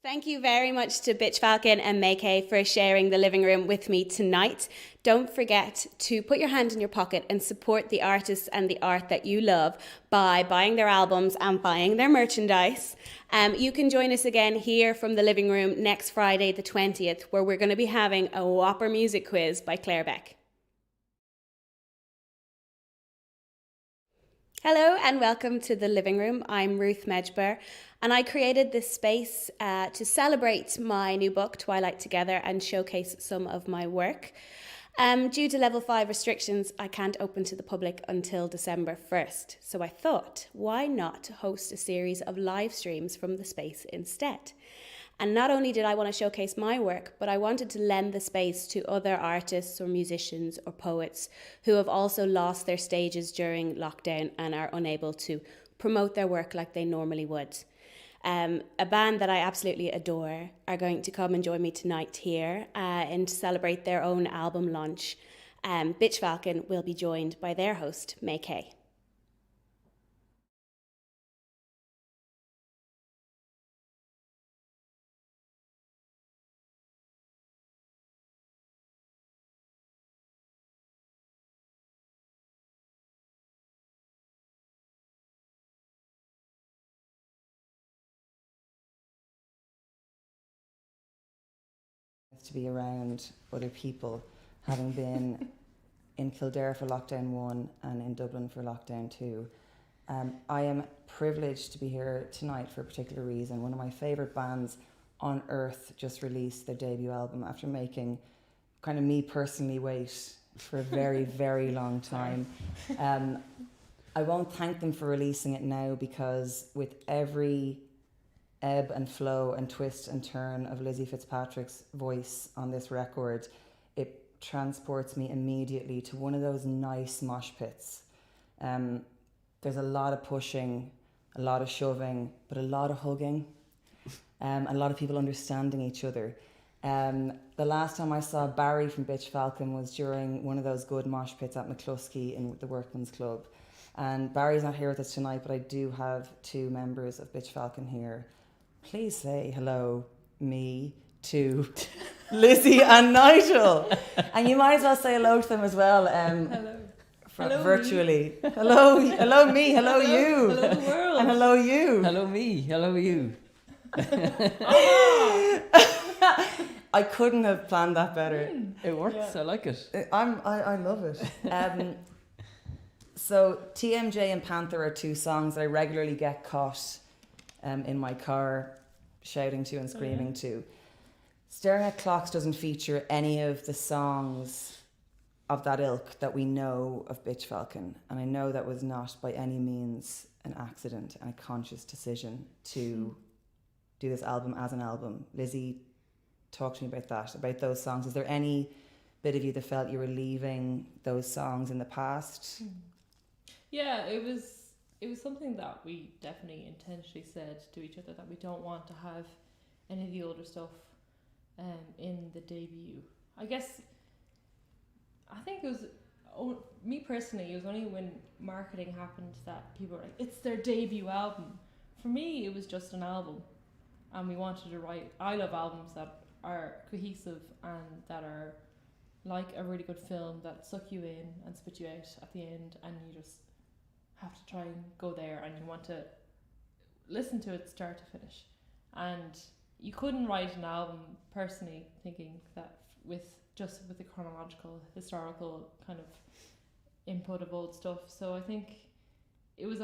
Thank you very much to Bitch Falcon and Maykay for sharing the living room with me tonight. Don't forget to put your hand in your pocket and support the artists and the art that you love by buying their albums and buying their merchandise. You can join us again here from the living room next Friday the 20th, where we're going to be having a whopper music quiz by Claire Beck. Hello and welcome to the living room. I'm Ruth Medjber, and I created this space to celebrate my new book, Twilight Together, and showcase some of my work. Due to level 5 restrictions, I can't open to the public until December 1st. So I thought, why not host a series of live streams from the space instead? And not only did I want to showcase my work, but I wanted to lend the space to other artists or musicians or poets who have also lost their stages during lockdown and are unable to promote their work like they normally would. A band that I absolutely adore are going to come and join me tonight here and to celebrate their own album launch. Bitch Falcon will be joined by their host, Maykay. To be around other people, having been in Kildare for lockdown 1 and in Dublin for lockdown 2. I am privileged to be here tonight for a particular reason. One of my favourite bands on earth just released their debut album after making kind of me personally wait for a very, very long time. I won't thank them for releasing it now, because with every ebb and flow and twist and turn of Lizzie Fitzpatrick's voice on this record, it transports me immediately to one of those nice mosh pits. There's a lot of pushing, a lot of shoving, but a lot of hugging, a lot of people understanding each other. The last time I saw Barry from Bitch Falcon was during one of those good mosh pits at McCluskey in the Workman's Club. And Barry's not here with us tonight, but I do have 2 members of Bitch Falcon here. Please say hello, me, to Lizzie and Nigel. And you might as well say hello to them as well. Hello. Hello virtually. Me. Hello me, hello you. Hello the world. And hello you. Hello me, hello you. I couldn't have planned that better. It works, yeah. I like it. I love it. So TMJ and Panther are 2 songs that I regularly get caught in my car shouting to and screaming to. Staring at Clocks doesn't feature any of the songs of that ilk that we know of Bitch Falcon, and I know that was not by any means an accident and a conscious decision to do this album as an album. Lizzie, talk to me about that, about those songs. Is there any bit of you that felt you were leaving those songs in the past? Yeah, it was something that we definitely intentionally said to each other, that we don't want to have any of the older stuff in the debut. I think it was, me personally, it was only when marketing happened that people were like, it's their debut album. For me, it was just an album, and we wanted to write. I love albums that are cohesive and that are like a really good film, that suck you in and spit you out at the end, and you just have to try and go there, and you want to listen to it start to finish. And you couldn't write an album, personally, thinking that with the chronological, historical kind of input of old stuff. So I think it was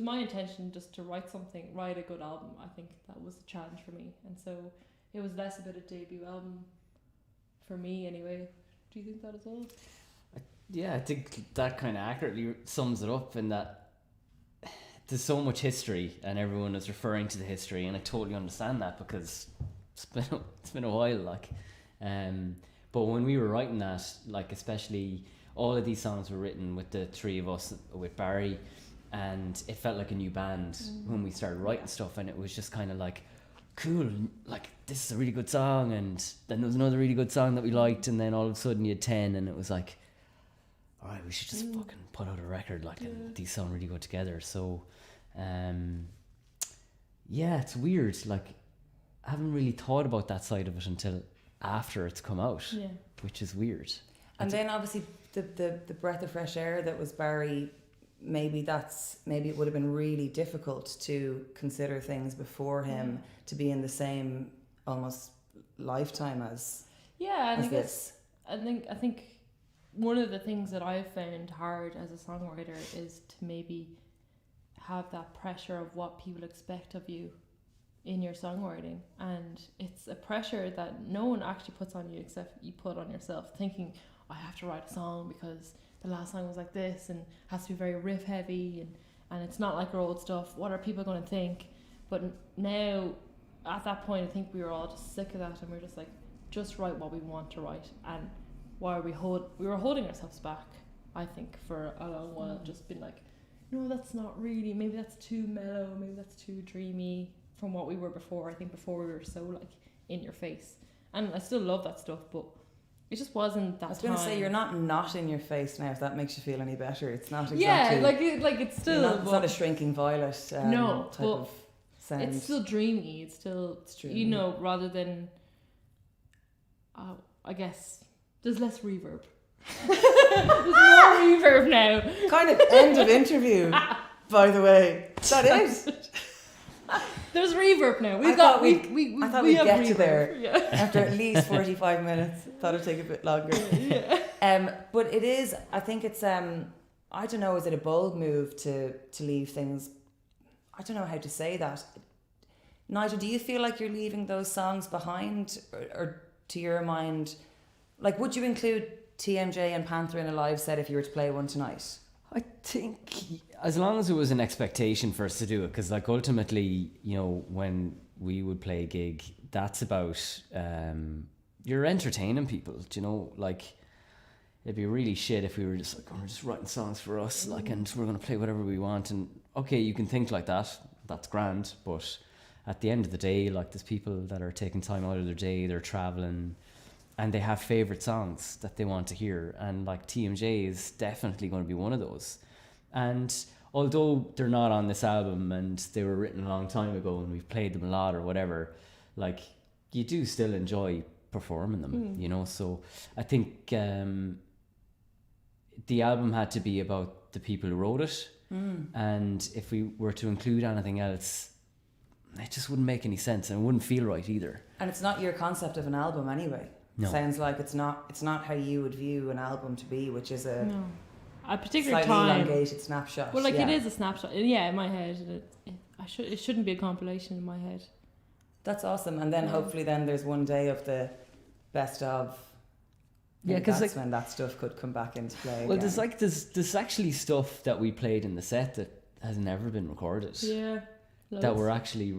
my intention just to write a good album. I think that was the challenge for me, and so it was less about a debut album for me anyway. Do you think that as well? Yeah, I think that kind of accurately sums it up, in that there's so much history and everyone is referring to the history, and I totally understand that, because it's been a while, like. But when we were writing that, like, especially all of these songs were written with the 3 of us, with Barry, and it felt like a new band when we started writing stuff, and it was just kind of like, cool, like, this is a really good song, and then there was another really good song that we liked, and then all of a sudden you had 10, and it was like, all right, we should just fucking put out a record, like, and these songs really go together. So yeah, it's weird, like, haven't really thought about that side of it until after it's come out, which is weird. And then obviously the breath of fresh air that was Barry, maybe it would have been really difficult to consider things before him to be in the same almost lifetime as this. I think one of the things that I've found hard as a songwriter is to maybe have that pressure of what people expect of you in your songwriting, and it's a pressure that no one actually puts on you except you put on yourself, thinking I have to write a song because the last song was like this and has to be very riff heavy and it's not like our old stuff. What are people going to think? But now at that point I think we were all just sick of that, and we're just like, just write what we want to write. And why are we were holding ourselves back, I think, for a long while, just been like, no, that's not really, maybe that's too mellow, maybe that's too dreamy from what we were before. I think before we were so like in your face, and I still love that stuff, but it just wasn't that. I was going to say, you're not in your face now, if that makes you feel any better. It's not exactly. Yeah, like it's still. It's not a shrinking violet type of sound. It's still dreamy. It's dreamy. You know, rather than. I guess there's less reverb. There's more reverb now. Kind of end of interview, by the way. Is that it? There's reverb now. I thought we'd get reverb. to there after at least 45 minutes. Thought it'd take a bit longer. But it is. I think it's. I don't know. Is it a bold move to leave things? I don't know how to say that. Nigel, do you feel like you're leaving those songs behind, or to your mind, like, would you include TMJ and Panther in a live set if you were to play one tonight? I think as long as it was an expectation for us to do it, because like ultimately, you know, when we would play a gig, that's about you're entertaining people. Do you know, like, it'd be really shit if we were just like, oh, we're just writing songs for us, like, and we're gonna play whatever we want. And okay, you can think like that, that's grand, but at the end of the day, like, there's people that are taking time out of their day, they're traveling, and they have favourite songs that they want to hear, and like TMJ is definitely going to be one of those. And although they're not on this album and they were written a long time ago and we've played them a lot or whatever, like, you do still enjoy performing them, you know. So I think the album had to be about the people who wrote it, and if we were to include anything else, it just wouldn't make any sense and it wouldn't feel right either. And it's not your concept of an album anyway. No. Sounds like it's not how you would view an album to be, which is a particular slightly time elongated snapshot. Well, like, it is a snapshot. Yeah, in my head, it shouldn't be a compilation in my head. That's awesome. And then hopefully then there's one day of the best of. Yeah, because that's when that stuff could come back into play. Well, again. there's actually stuff that we played in the set that has never been recorded. Yeah. That were actually,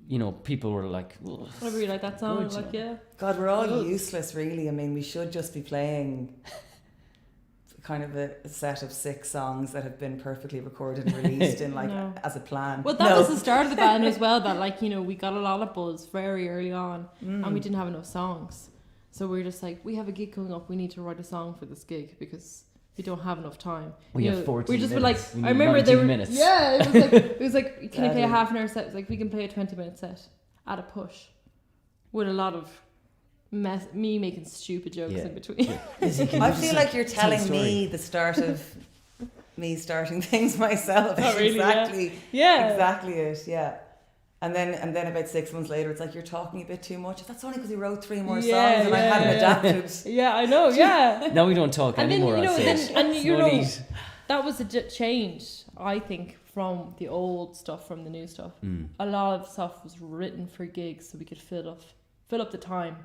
you know, people were like, I really like that song. Like, yeah. God, we're all useless, really. I mean, we should just be playing kind of a set of 6 songs that have been perfectly recorded and released in as a plan. Well, that was the start of the band as well. That, like, you know, we got a lot of buzz very early on, and we didn't have enough songs, so we were just like, we have a gig coming up. We need to write a song for this gig because we don't have enough time. We have 14 we just minutes. Were like, I remember they were minutes. Yeah, it was like can you play a half an hour set? It was like, we can play a 20-minute set at a push, with a lot of me making stupid jokes in between. I feel like you're telling me the start of me starting things myself. Not really, exactly it. Yeah. And then about 6 months later, it's like, you're talking a bit too much. That's only because he wrote 3 more songs and I hadn't adapted. Yeah, I know. Yeah. Now we don't talk anymore. That was a change, I think, from the old stuff, from the new stuff. A lot of stuff was written for gigs so we could fill up the time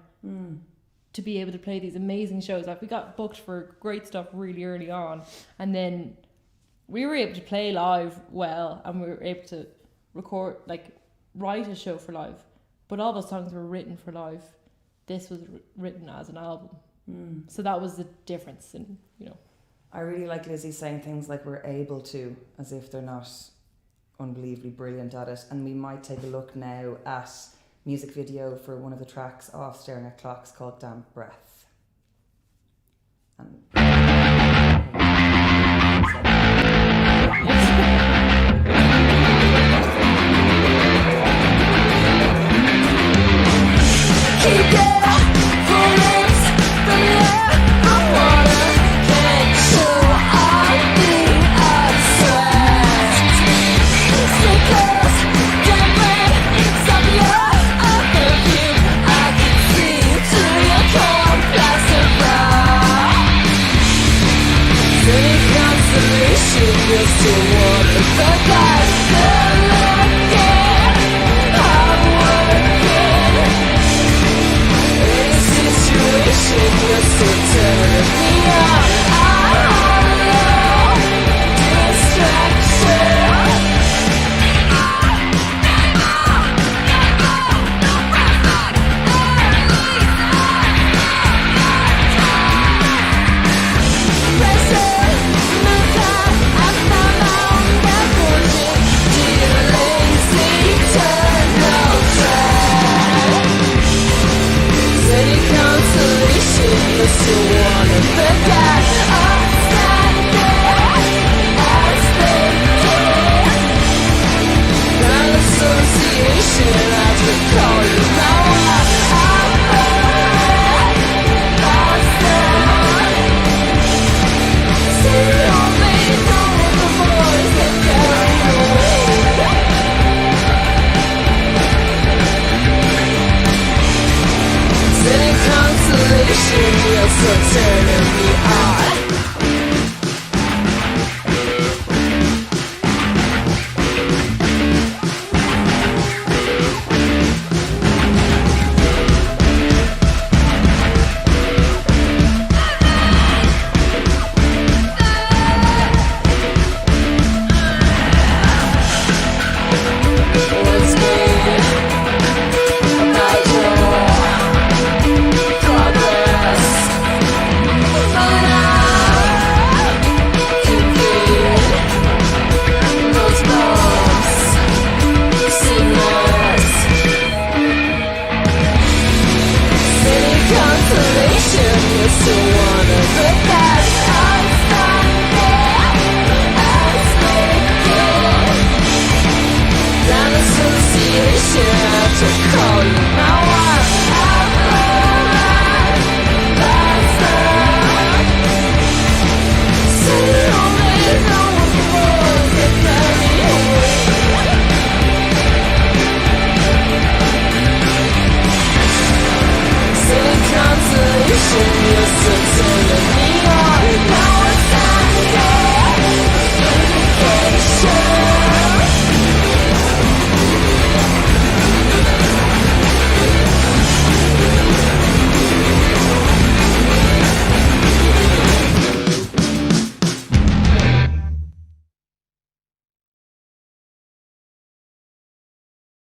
to be able to play these amazing shows. Like, we got booked for great stuff really early on, and then we were able to play live well, and we were able to record, like, write a show for live, but all those songs were written for live. This was written as an album, so that was the difference. And, you know, I really like Lizzie saying things like we're able to, as if they're not unbelievably brilliant at it. And we might take a look now at music video for one of the tracks off Staring at Clocks called Damp Breath.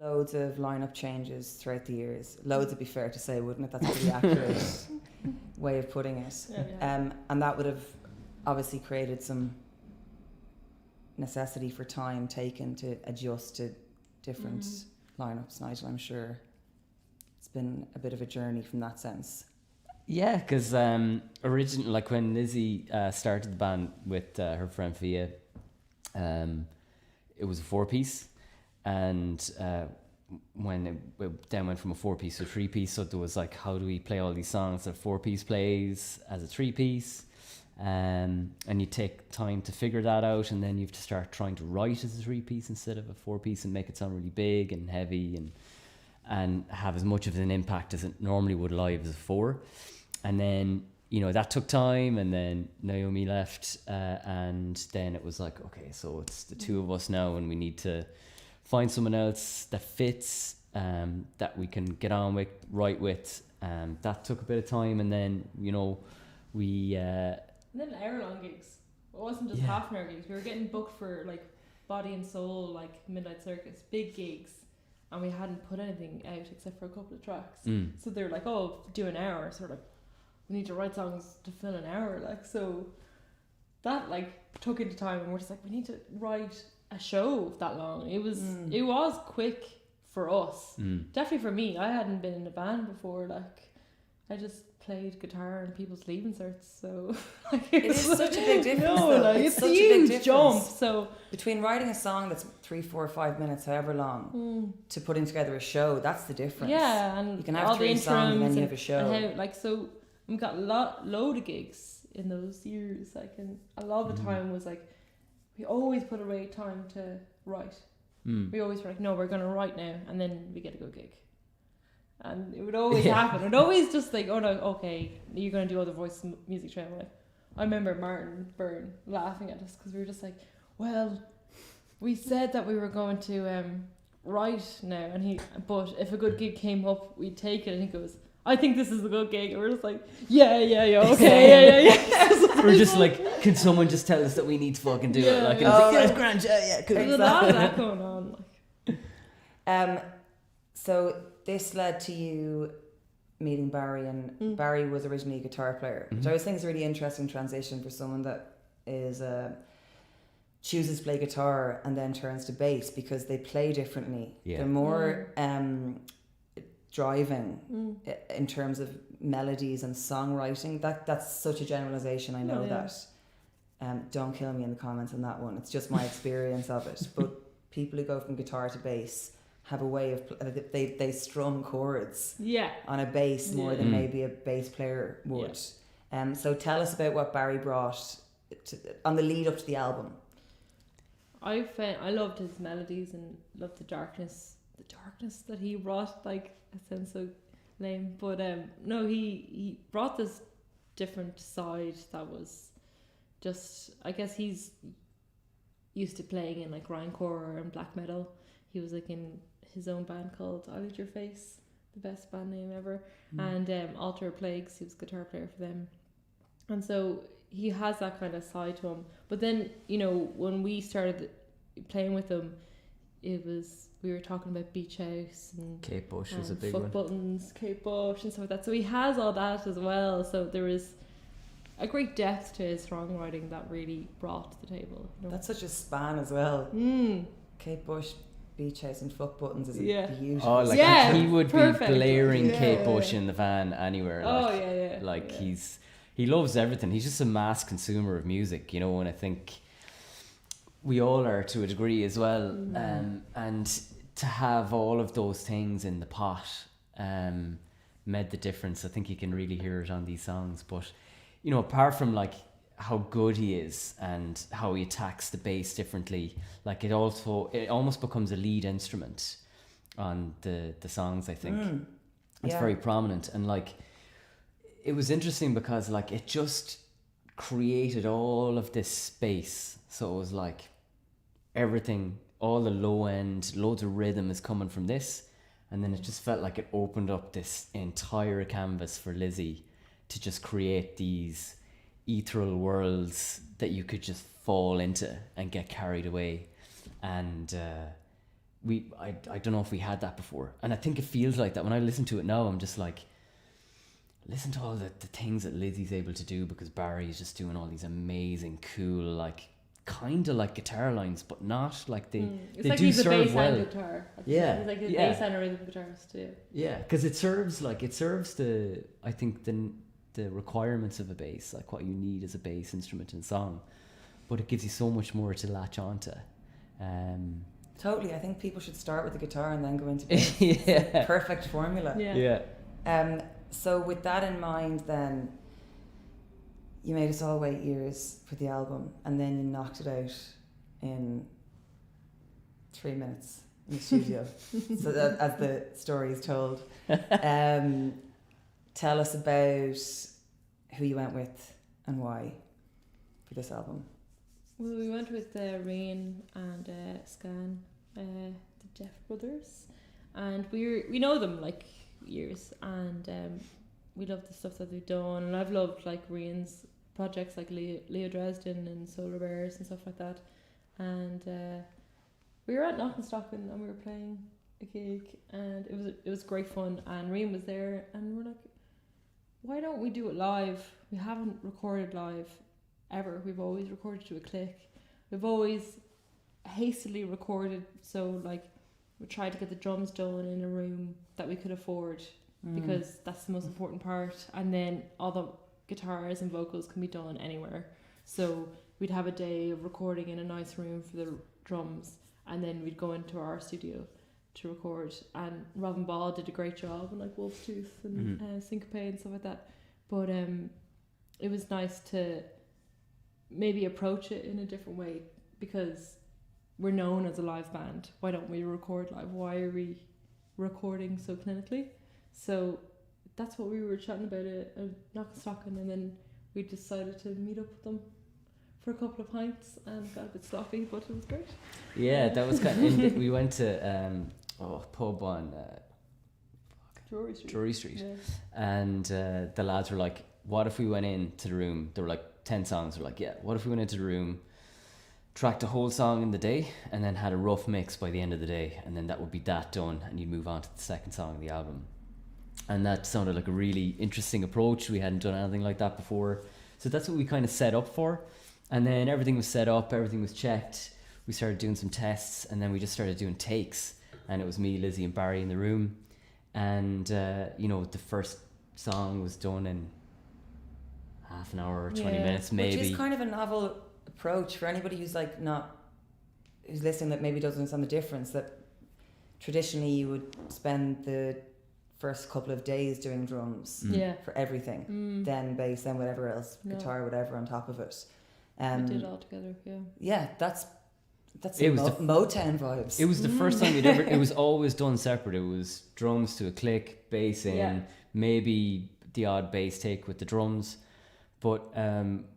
Loads of lineup changes throughout the years. Loads would be fair to say, wouldn't it? That's a pretty accurate way of putting it. Yeah. And that would have obviously created some necessity for time taken to adjust to different lineups, Nigel. I'm sure it's been a bit of a journey from that sense. Yeah, because originally, like when Lizzie started the band with her friend Fia, it was a 4-piece. And when it then went from a 4-piece to a 3-piece, so there was like, how do we play all these songs that 4-piece plays as a 3-piece? And you take time to figure that out, and then you have to start trying to write as a 3-piece instead of a 4-piece and make it sound really big and heavy and have as much of an impact as it normally would live as a 4. And then, you know, that took time, and then Naomi left, and then it was like, okay, so it's the two of us now, and we need to find someone else that fits, that we can get on with, write with. That took a bit of time, and then, you know, we... and then hour-long gigs. It wasn't just half-an-hour gigs. We were getting booked for, like, Body and Soul, like, Midnight Circus, big gigs. And we hadn't put anything out except for a couple of tracks. So they were like, oh, do an hour. So we're like, we need to write songs to fill an hour. Like, so that, like, took into time. And we're just like, we need to write a show that long. It was quick for us. Definitely for me. I hadn't been in a band before. Like, I just played guitar in people's leaving certs, so like, it is such a big difference. No, like, it's such a a big huge difference jump. So between writing a song that's 3, 4, 5 minutes, however long, to putting together a show, that's the difference. Yeah, and you can have all 3 the songs and then you and have a show. And how, like, so we got load of gigs in those years. Like, and a lot of the time was like, we always put away time to write. We always were like, no, we're gonna write now, and then we get a good gig. And it would always happen. It would always just like, oh no, okay, you're going to do other voice music training. Like, I remember Martin Byrne laughing at us because we were just like, well, we said that we were going to write now, but if a good gig came up, we'd take it. And he goes, I think this is a good gig. And we're just like, yeah, okay, yeah. We're just like, can someone just tell us that we need to fucking do it? Like, and it's like, yeah, it's grand, yeah, cool. There's a lot of that going on. So this led to you meeting Barry, and Barry was originally a guitar player, which I always think is a really interesting transition for someone that is chooses to play guitar and then turns to bass, because they play differently. They're more driving in terms of melodies and songwriting. That's such a generalization, I know that. Don't kill me in the comments on that one. It's just my experience of it. But people who go from guitar to bass have a way of they strum chords on a bass more than maybe a bass player would. So tell us about what Barry brought on the lead up to the album. I loved his melodies and loved the darkness that he brought. Like, it sounds so lame, but no, he brought this different side that was just, I guess he's used to playing in like grindcore and black metal. He was like in his own band called I Lit Your Face, the best band name ever, and Alter Plagues, he was a guitar player for them, and so he has that kind of side to him. But then, you know, when we started playing with him, we were talking about Beach House and Kate Bush was a big Fuck one. Buttons, Kate Bush and stuff like that. So he has all that as well. So there is a great depth to his songwriting that really brought to the table. You know? That's such a span as well. Kate Bush, Beach House and Fuck Buttons is a beautiful. Oh, like he would be blaring Kate Bush in the van anywhere. Like, he loves everything. He's just a mass consumer of music, you know, and I think we all are to a degree as well. And to have all of those things in the pot made the difference. I think you can really hear it on these songs. But, you know, apart from like how good he is and how he attacks the bass differently, like it almost becomes a lead instrument on the songs, I think. It's very prominent. And like, it was interesting because like it just created all of this space. So it was like everything, all the low end, loads of rhythm is coming from this, and then it just felt like it opened up this entire canvas for Lizzie to just create these ethereal worlds that you could just fall into and get carried away. And I don't know if we had that before, and I think it feels like that when I listen to it now. I'm just like, listen to all the things that Lizzie's able to do, because Barry is just doing all these amazing, cool, like kind of like guitar lines, but not like they it's like do he's serve a bass well. and guitar. Yeah, he's like a bass and a rhythm guitarist too. Yeah, because it serves the I think the requirements of a bass, like what you need as a bass instrument in song, but it gives you so much more to latch onto. Totally, I think people should start with the guitar and then go into bass. It's a perfect formula. So with that in mind, then you made us all wait years for the album, and then you knocked it out in 3 minutes in the studio. So that, as the story is told, tell us about who you went with and why for this album. Well, we went with Rain and Scan, the Jeff brothers, and we know them like years, and we love the stuff that they've done, and I've loved like Rain's projects like Leo Dresden and Solar Bears and stuff like that. And we were at Knockenstocken and we were playing a gig, and it was great fun, and Rain was there, and we're like, why don't we do it live? We haven't recorded live ever. We've always recorded to a click. We've always hastily recorded, so like we tried to get the drums done in a room that we could afford, because that's the most important part, and then all the guitars and vocals can be done anywhere. So we'd have a day of recording in a nice room for the drums, and then we'd go into our studio to record. And Robin Ball did a great job on like Wolf's Tooth and Syncope and stuff like that. But it was nice to maybe approach it in a different way, because we're known as a live band. Why don't we record live? Why are we recording so clinically? So that's what we were chatting about at Knockenstocken, and then we decided to meet up with them for a couple of pints and got a bit sloppy, but it was great. Yeah, that was kind of, we went to a pub on Drury Street. Yeah. And the lads were like, what if we went into the room? There were like 10 songs. We're like, yeah, what if we went into the room, tracked a whole song in the day, and then had a rough mix by the end of the day, and then that would be that done, and you'd move on to the second song of the album. And that sounded like a really interesting approach. We hadn't done anything like that before. So that's what we kind of set up for. And then everything was set up, everything was checked. We started doing some tests, and then we just started doing takes. And it was me, Lizzie, and Barry in the room. And, you know, the first song was done in half an hour or 20 minutes, maybe. Which is kind of a novel approach for anybody who's like who's listening, that maybe doesn't understand the difference, that traditionally you would spend the first couple of days doing drums for everything, then bass, then whatever else, guitar, whatever on top of it. We did it all together, that's it was Motown vibes. It was the first time we'd ever, it was always done separate. It was drums to a click, bass in, maybe the odd bass take with the drums. But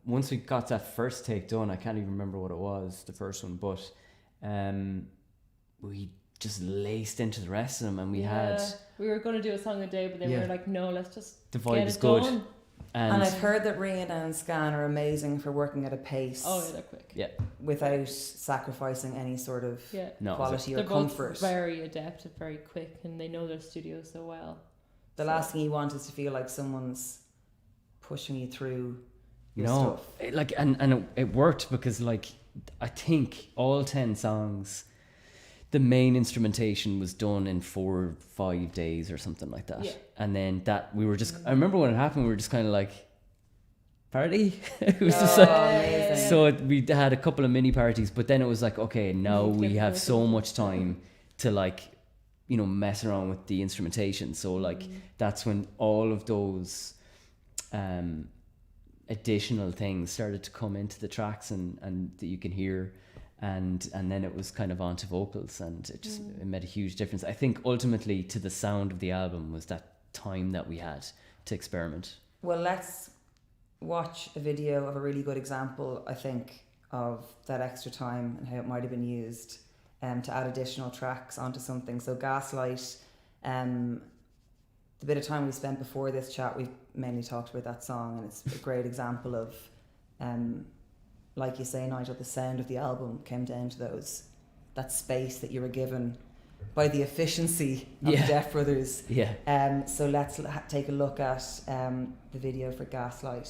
once we got that first take done, I can't even remember what it was, the first one, but we just laced into the rest of them, and we were going to do a song a day, but then we were like, no, let's just the vibe get was it good. done. And I've heard that Rihanna and Scan are amazing for working at a pace. Oh, yeah, they're quick. Yeah. Without sacrificing any sort of quality or they're comfort. Both very adept and very quick, and they know their studio so well. The last thing you want is to feel like someone's pushing you through your stuff. It worked, because like I think all 10 songs, the main instrumentation was done in 4 or 5 days or something like that. Yeah. And then that we were just, I remember when it happened, we were just kind of like, party? It was just like, so we had a couple of mini parties, but then it was like, okay, now we have so much time to like, you know, mess around with the instrumentation. So like that's when all of those additional things started to come into the tracks and that you can hear. And then it was kind of onto vocals, and it made a huge difference. I think ultimately to the sound of the album was that time that we had to experiment. Well, let's watch a video of a really good example, I think, of that extra time and how it might have been used to add additional tracks onto something. So Gaslight, the bit of time we spent before this chat, we've mainly talked about that song, and it's a great example of like you say, Nigel, the sound of the album came down to that space that you were given by the efficiency of the Deaf Brothers. Yeah. So let's take a look at the video for Gaslight.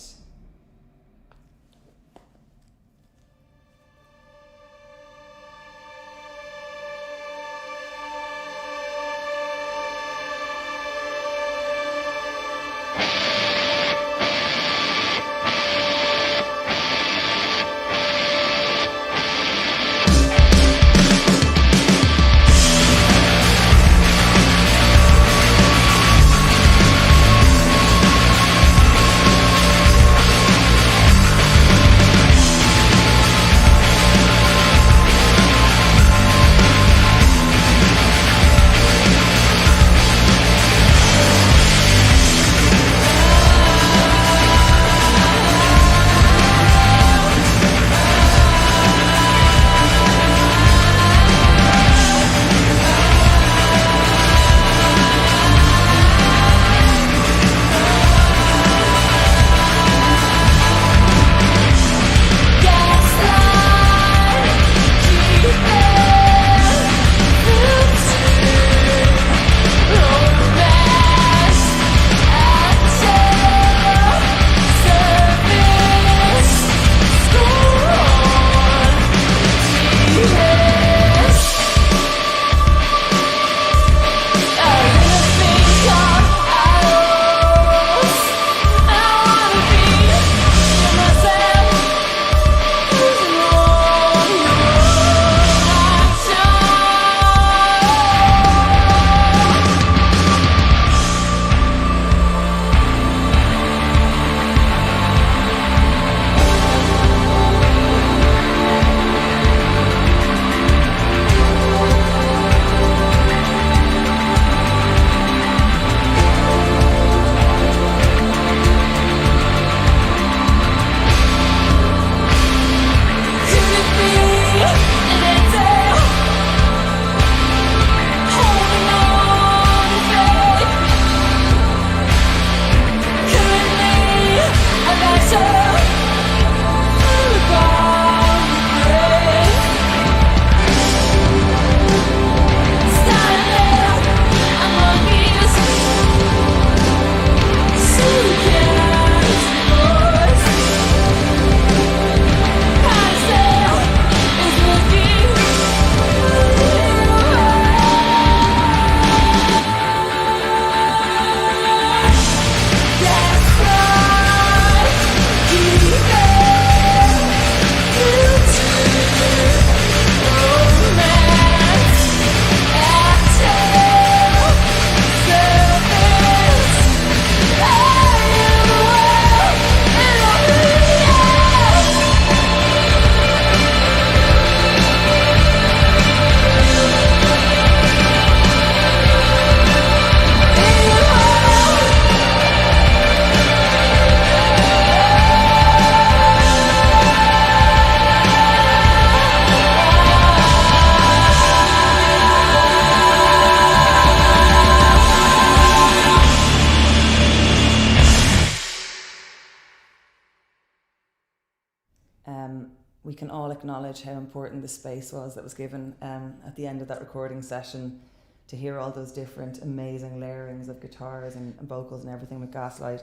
we can all acknowledge how important the space was that was given at the end of that recording session, to hear all those different amazing layerings of guitars and vocals and everything with Gaslight.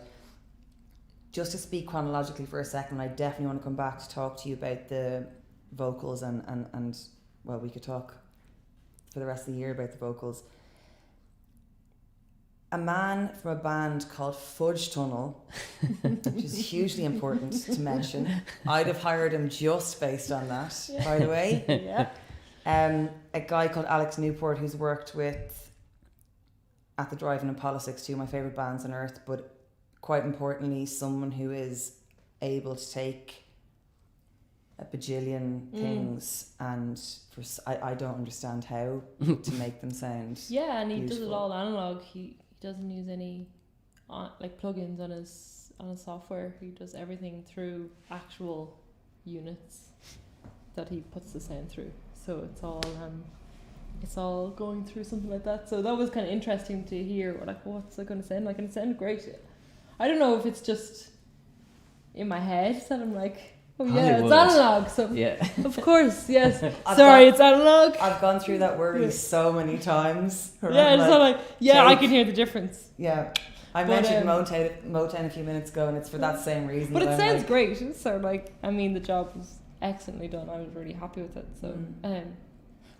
Just to speak chronologically for a second, I definitely want to come back to talk to you about the vocals and well, we could talk for the rest of the year about the vocals. A man from a band called Fudge Tunnel, which is hugely important to mention. I'd have hired him just based on that, by the way. Yeah. A guy called Alex Newport, who's worked with At the Drive-In and Politics, two of my favourite bands on earth, but quite importantly, someone who is able to take a bajillion things and I don't understand how to make them sound Yeah, and he does it beautiful. all analog. He doesn't use any like plugins on his software. He does everything through actual units that he puts the sound through. So it's all going through something like that. So that was kind of interesting to hear. Like, what's it going to sound like? And it sounded great. I don't know if it's just in my head that I'm like, oh yeah, Hollywood. it's analog. So Yeah. of course, yes. I've Sorry, got- it's analog. I've gone through that worry so many times. where Yeah, I'm it's not like, yeah, I take- can hear the difference. yeah. I But, mentioned Motown a few minutes ago, and it's for that same reason. But that it I'm sounds like, great. So like, I mean, the job was excellently done. I was really happy with it. So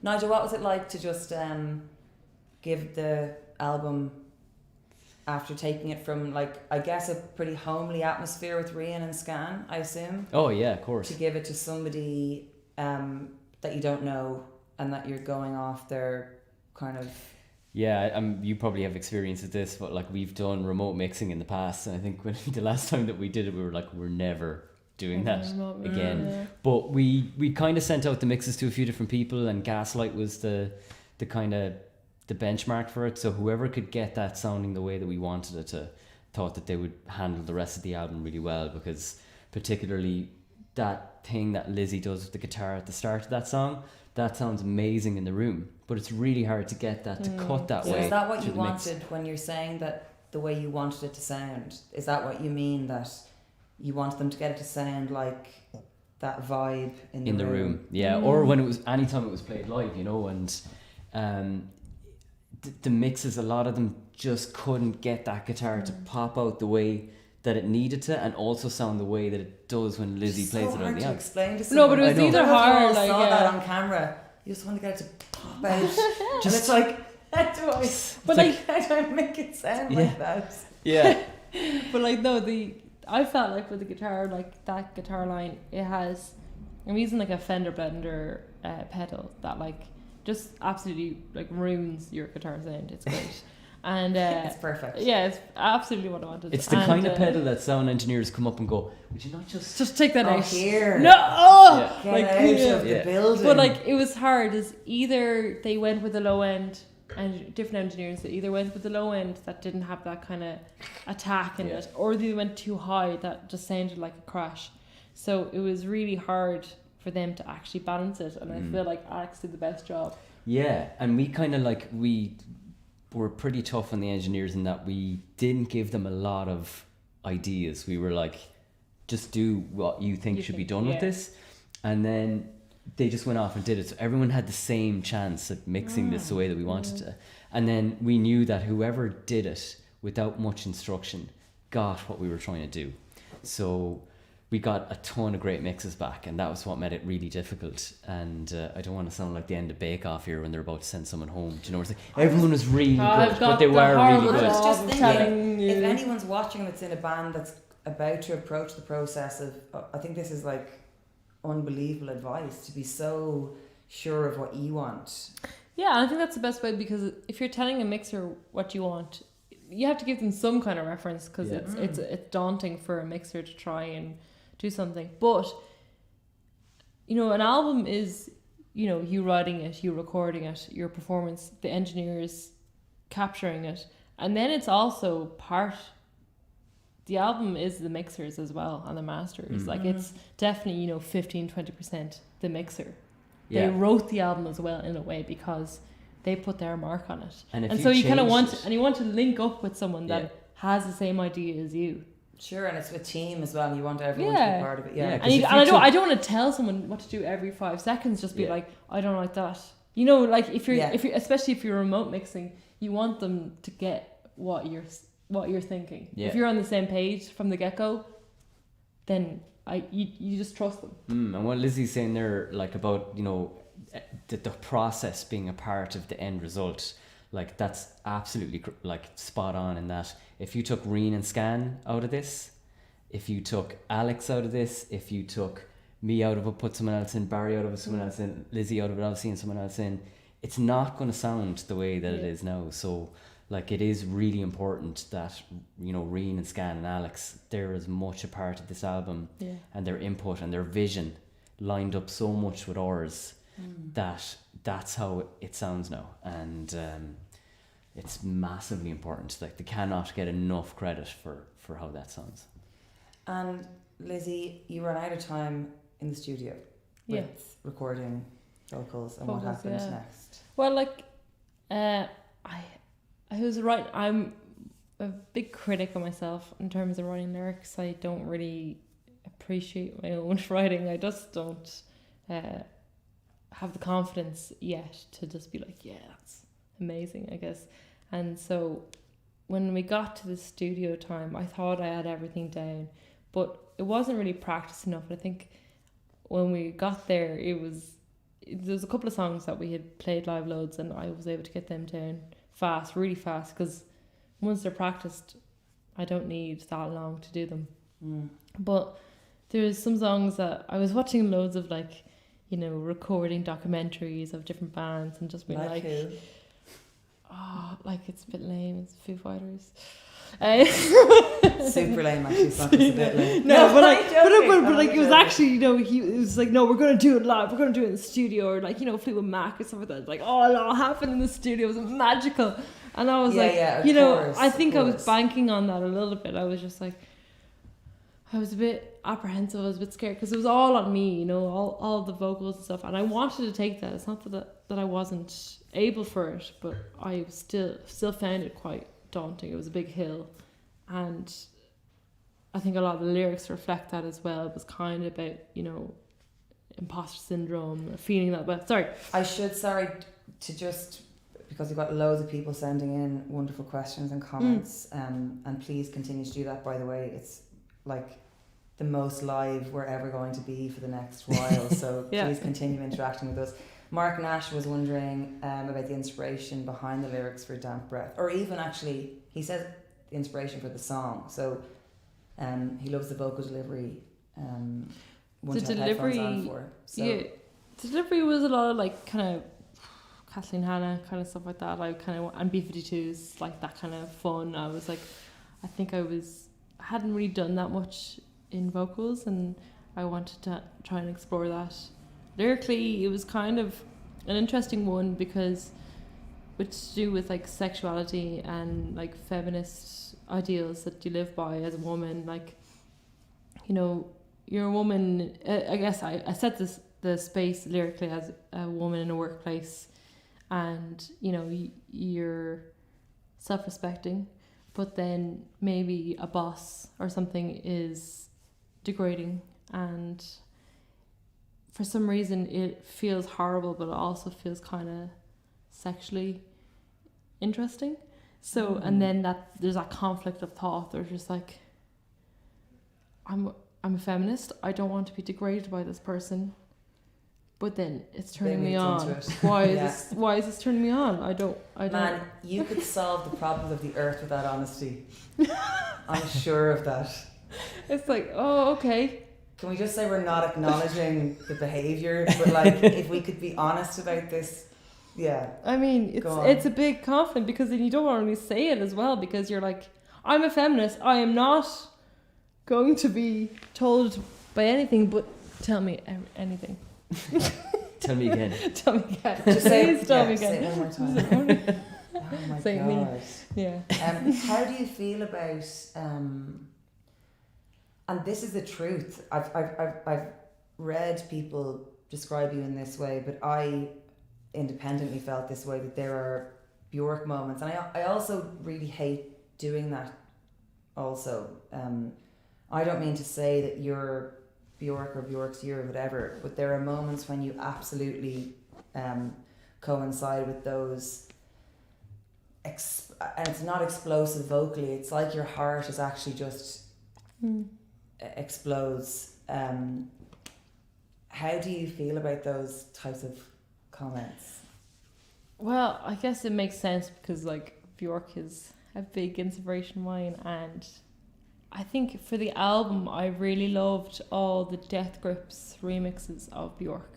Nigel, what was it like to just give the album, after taking it from, like, I guess a pretty homely atmosphere with Rian and Scan, I assume, Oh yeah, of course. to give it to somebody that you don't know and that you're going off their kind of... Yeah, you probably have experience with this, but like we've done remote mixing in the past, and I think when the last time that we did it, we were like, we're never doing that again. Yeah. But we kind of sent out the mixes to a few different people, and Gaslight was the kind of the benchmark for it. So whoever could get that sounding the way that we wanted it to, thought that they would handle the rest of the album really well, because particularly that thing that Lizzie does with the guitar at the start of that song, that sounds amazing in the room, but it's really hard to get that to cut that So way. is that what through you the mix. wanted when you're saying that the way you wanted it to sound? Is that what you mean, that you want them to get it to sound like that vibe in the room? Yeah, or when it was, anytime it was played live, you know, and the mixes, a lot of them just couldn't get that guitar to pop out the way that it needed to, and also sound the way that it does when Lizzie It's plays so it on hard the to album. explain to No, someone. but it was I know. either I don't know if you all hard, like saw that yeah. on camera. You just want to get it to pop out. And it's like, how do I, But how do I make it sound like that? Yeah. But like no, I felt like with the guitar, like that guitar line, it has. I'm using like a Fender Blender pedal that like just absolutely like ruins your guitar sound. It's great, and It's perfect. yeah, it's absolutely what I wanted. It's the And, kind of pedal that sound engineers come up and go, would you not Just take that Oh, out. here. No, oh, Yeah. Get like, out yeah. of the Yeah. building. But like it was hard. Is either they went with the low end, and different engineers that either went with the low end that didn't have that kind of attack in Yeah. it, or they went too high that just sounded like a crash. So it was really hard for them to actually balance it, and I feel like Alex did the best job. Yeah, and we kind of like, we were pretty tough on the engineers in that we didn't give them a lot of ideas. We were like, just do what you think should be done with yeah. this. And then they just went off and did it. So everyone had the same chance at mixing this the way that we wanted to. And then we knew that whoever did it without much instruction got what we were trying to do. So we got a ton of great mixes back, and that was what made it really difficult. And I don't want to sound like the end of Bake Off here when they're about to send someone home. Do you know, it's like everyone was really good, I've but got they the were horrible really I was good. just job of thinking, telling you. if anyone's watching that's in a band that's about to approach the process of, I think this is like unbelievable advice, to be so sure of what you want. Yeah, I think that's the best way, because if you're telling a mixer what you want, you have to give them some kind of reference, because Yeah. it's daunting for a mixer to try and do something. But you know, an album is, you know, you writing it, you recording it, your performance, the engineers capturing it, and then it's also part. The album is the mixers as well, and the masters. Like it's definitely, you know, 15-20% the mixer. They Yeah. wrote the album as well in a way, because they put their mark on it. And if And you so you kind of changed want it- and you want to link up with someone that Yeah. has the same idea as you. Sure, and it's a team as well. You want everyone to Yeah. be part of it. Yeah, Yeah. 'cause if you I don't want to tell someone what to do every 5 seconds. Just be Yeah. like, I don't like that. You know, like if you're Yeah. especially if you're remote mixing, you want them to get what you're thinking. Yeah. If you're on the same page from the get go, then you just trust them. And what Lizzie's saying there, like about, you know, the process being a part of the end result, like that's absolutely like spot on in that. If you took Reen and Scan out of this, if you took Alex out of this, if you took me out of it, put someone else in, Barry out of it, someone else in, Lizzie out of it, obviously, and someone else in, it's not going to sound the way that it is now. So like it is really important that, you know, Reen and Scan and Alex, they're as much a part of this album, and their input and their vision lined up so much with ours that that's how it sounds now. And it's massively important. Like they cannot get enough credit for how that sounds. And Lizzie, you ran out of time in the studio with recording vocals, and what happened next? Well, like, I was right. I'm a big critic of myself in terms of writing lyrics. I don't really appreciate my own writing. I just don't have the confidence yet to just be like, yeah, that's amazing, I guess. And so when we got to the studio time, I thought I had everything down, but it wasn't really practiced enough. And I think when we got there, there's a couple of songs that we had played live loads, and I was able to get them down fast, really fast, because once they're practiced, I don't need that long to do them. But there's some songs that I was watching loads of, like, you know, recording documentaries of different bands and just being like who? oh, like it's a bit lame, it's Foo Fighters. Super lame, actually. It's not just a bit lame. No, but like, joking. but like, it was actually, you know, it was like, no, we're gonna do it live. We're gonna do it in the studio, or like, you know, Fleetwood Mac or stuff like that. Like, oh, it all happened in the studio. It was magical, and I was you know, I think I was banking on that a little bit. I was just like, I was a bit apprehensive. I was a bit scared because it was all on me, you know, all the vocals and stuff, and I wanted to take that. It's not that I wasn't able for it, but I still found it quite daunting. It was a big hill, and I think a lot of the lyrics reflect that as well. It was kind of about, you know, imposter syndrome, feeling that. But sorry, to just, because we've got loads of people sending in wonderful questions and comments, and please continue to do that, by the way. It's like the most live we're ever going to be for the next while, so please continue interacting with us. Mark Nash was wondering about the inspiration behind the lyrics for Damp Breath, or even actually, he says the inspiration for the song. So he loves the vocal delivery. The delivery, the delivery was a lot of like kind of Kathleen Hanna kind of stuff like that, like kind of, and B-52s, like that kind of fun. I was like, I hadn't really done that much in vocals, and I wanted to try and explore that. Lyrically, it was kind of an interesting one because it's to do with like sexuality and like feminist ideals that you live by as a woman. Like, you know, you're a woman. I guess I set the space lyrically as a woman in a workplace, and you know, you're self-respecting, but then maybe a boss or something is degrading, and for some reason it feels horrible, but it also feels kind of sexually interesting. So and then there's that conflict of thought. There's just like, I'm a feminist. I don't want to be degraded by this person, but then it's turning me on. Why is this turning me on? I don't. Man, you could solve the problems of the earth with that honesty. I'm sure of that. It's like, oh, okay. Can we just say we're not acknowledging the behaviour, but like if we could be honest about this, yeah. I mean, it's a big conflict, because then you don't want to really say it as well, because you're like, I'm a feminist. I am not going to be told by anything, but tell me anything. Tell me again. Tell me again. Just tell me again. Say it one more time. Oh my Say God. me. Yeah. How do you feel about and this is the truth. I've read people describe you in this way, but I independently felt this way, that there are Bjork moments, and I also really hate doing that also, I don't mean to say that you're Bjork or Bjork's you or whatever, but there are moments when you absolutely coincide with those. And it's not explosive vocally. It's like your heart is actually just explodes. How do you feel about those types of comments? Well, I guess it makes sense because like Bjork is a big inspiration of mine, and I think for the album I really loved all the Death Grips remixes of Bjork,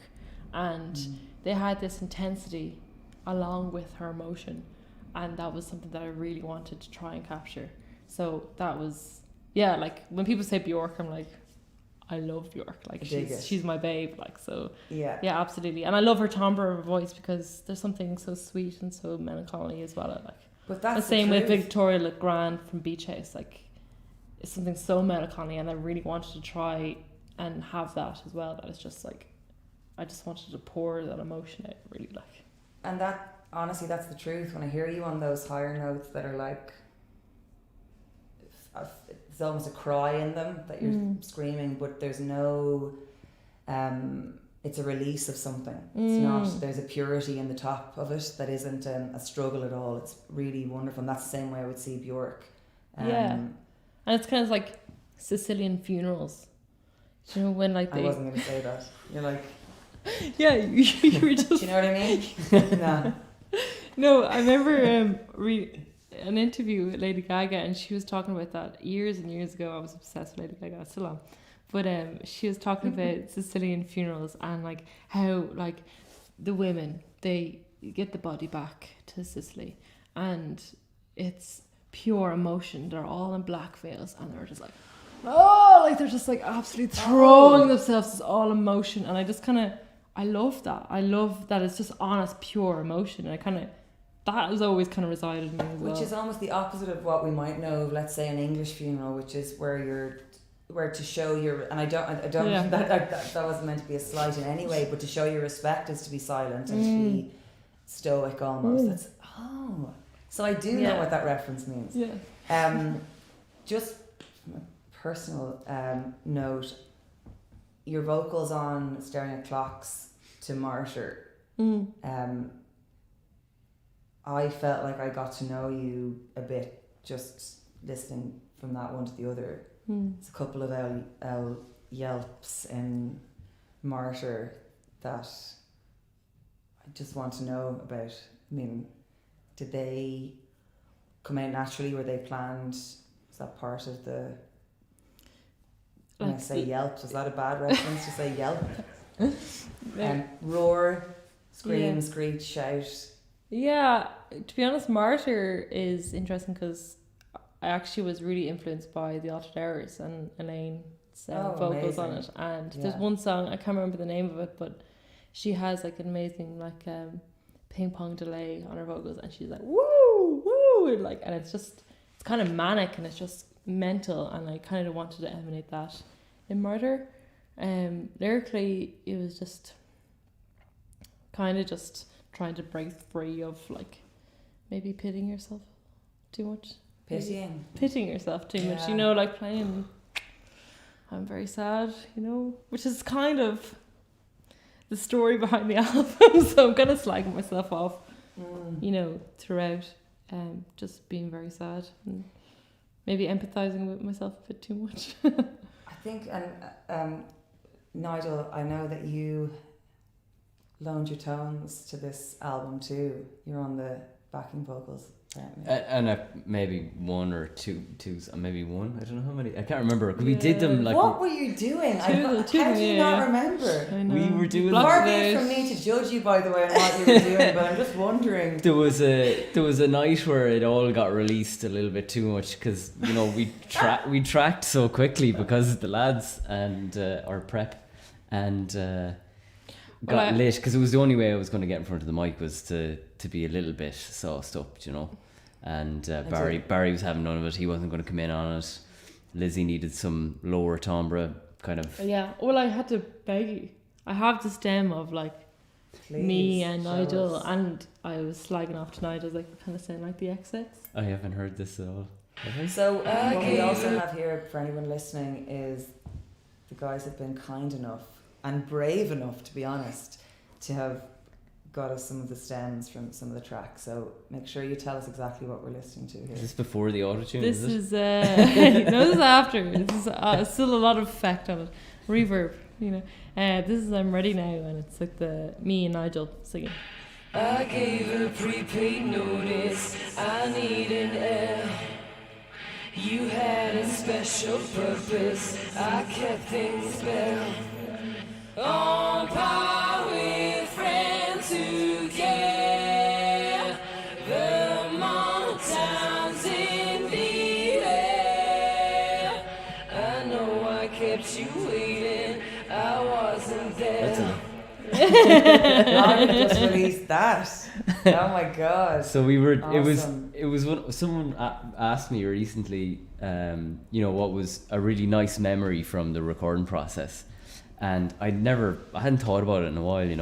and they had this intensity along with her emotion, and that was something that I really wanted to try and capture. So that was, yeah, like when people say Bjork, I'm like, I love Bjork, like she's my babe, like, so yeah, absolutely. And I love her timbre of her voice because there's something so sweet and so melancholy as well. Like, but that's the same with Victoria Legrand from Beach House, like it's something so melancholy, and I really wanted to try and have that as well. That it's just like I just wanted to pour that emotion out, really, like. And that, honestly, that's the truth. When I hear you on those higher notes that are like, it's almost a cry in them that you're screaming, but there's no, it's a release of something. It's not, there's a purity in the top of it that isn't a struggle at all. It's really wonderful. And that's the same way I would see Bjork. And it's kind of like Sicilian funerals. Do you know when like they... I wasn't going to say that. You're like... Yeah, you were just... Do you know what I mean? No. No, I remember an interview with Lady Gaga, and she was talking about that years and years ago. I was obsessed with Lady Gaga, still am. But she was talking about Sicilian funerals and like how like the women, they get the body back to Sicily, and it's pure emotion. They're all in black veils, and they're just like, oh, like they're just like absolutely throwing themselves as all emotion. And I just kind of, I love that. I love that it's just honest, pure emotion. And I kind of, that has always kind of resided in me as well. Which is almost the opposite of what we might know of, let's say, an English funeral, which is where to show your, and I don't Yeah. that wasn't meant to be a slight in any way, but to show your respect is to be silent and to be stoic almost. That's, so I do know what that reference means. Yeah. Just from a personal note, your vocals on Staring at Clocks to Martyr, I felt like I got to know you a bit just listening from that one to the other. It's a couple of L yelps in Martyr that I just want to know about. I mean, did they come out naturally? Were they planned? Was that part of the... When I say yelps, is that a bad reference to say yelp? Roar, scream, screech, shout. Yeah, to be honest, Martyr is interesting because I actually was really influenced by the Altered Hours and Elaine's vocals on it. And there's one song, I can't remember the name of it, but she has like an amazing like ping pong delay on her vocals, and she's like woo woo, like, and it's kind of manic and it's just mental, and I kind of wanted to emanate that in Martyr. Lyrically, it was just kind of just trying to break free of like maybe pitying yourself too much. Pitying yourself too much, you know, like playing I'm very sad, you know, which is kind of the story behind the album. So I'm kind of slagging myself off, you know, throughout, just being very sad and maybe empathizing with myself a bit too much. I think, and Nigel, I know that you loaned your tones to this album too. You're on the backing vocals. And maybe one or two, maybe one. I don't know how many. I can't remember. We did them like. What were you doing? How do you not remember? We were doing. Far be it from me to judge you, by the way, on what you were doing, but I'm just wondering. There was a night where it all got released a little bit too much because you know we tracked so quickly because of the lads and our prep and got lit because it was the only way I was going to get in front of the mic was to be a little bit sauced up, you know. And Barry was having none of it. He wasn't going to come in on it. Lizzie needed some lower timbre kind of. Yeah, well, I had to beg you. I have this stem of like me and Nigel, and I was slagging off to Nigel, like kind of saying like the XX. I haven't heard this at all. So what we also have here for anyone listening is the guys have been kind enough and brave enough, to be honest, to have got us some of the stems from some of the tracks. So make sure you tell us exactly what we're listening to here. Is this before the auto-tune? This is no, this is after. This is still a lot of effect on it, reverb. This is I'm Ready Now, and it's like me and Nigel singing. I gave a prepaid notice, I need an L. You had a special purpose, I kept things spelled. On par with friends who care. Vermont towns in the air. I know I kept you waiting, I wasn't there. I just released that. Oh my god. So we were. Awesome. It was what someone asked me recently. What was a really nice memory from the recording process, and I hadn't thought about it in a while, and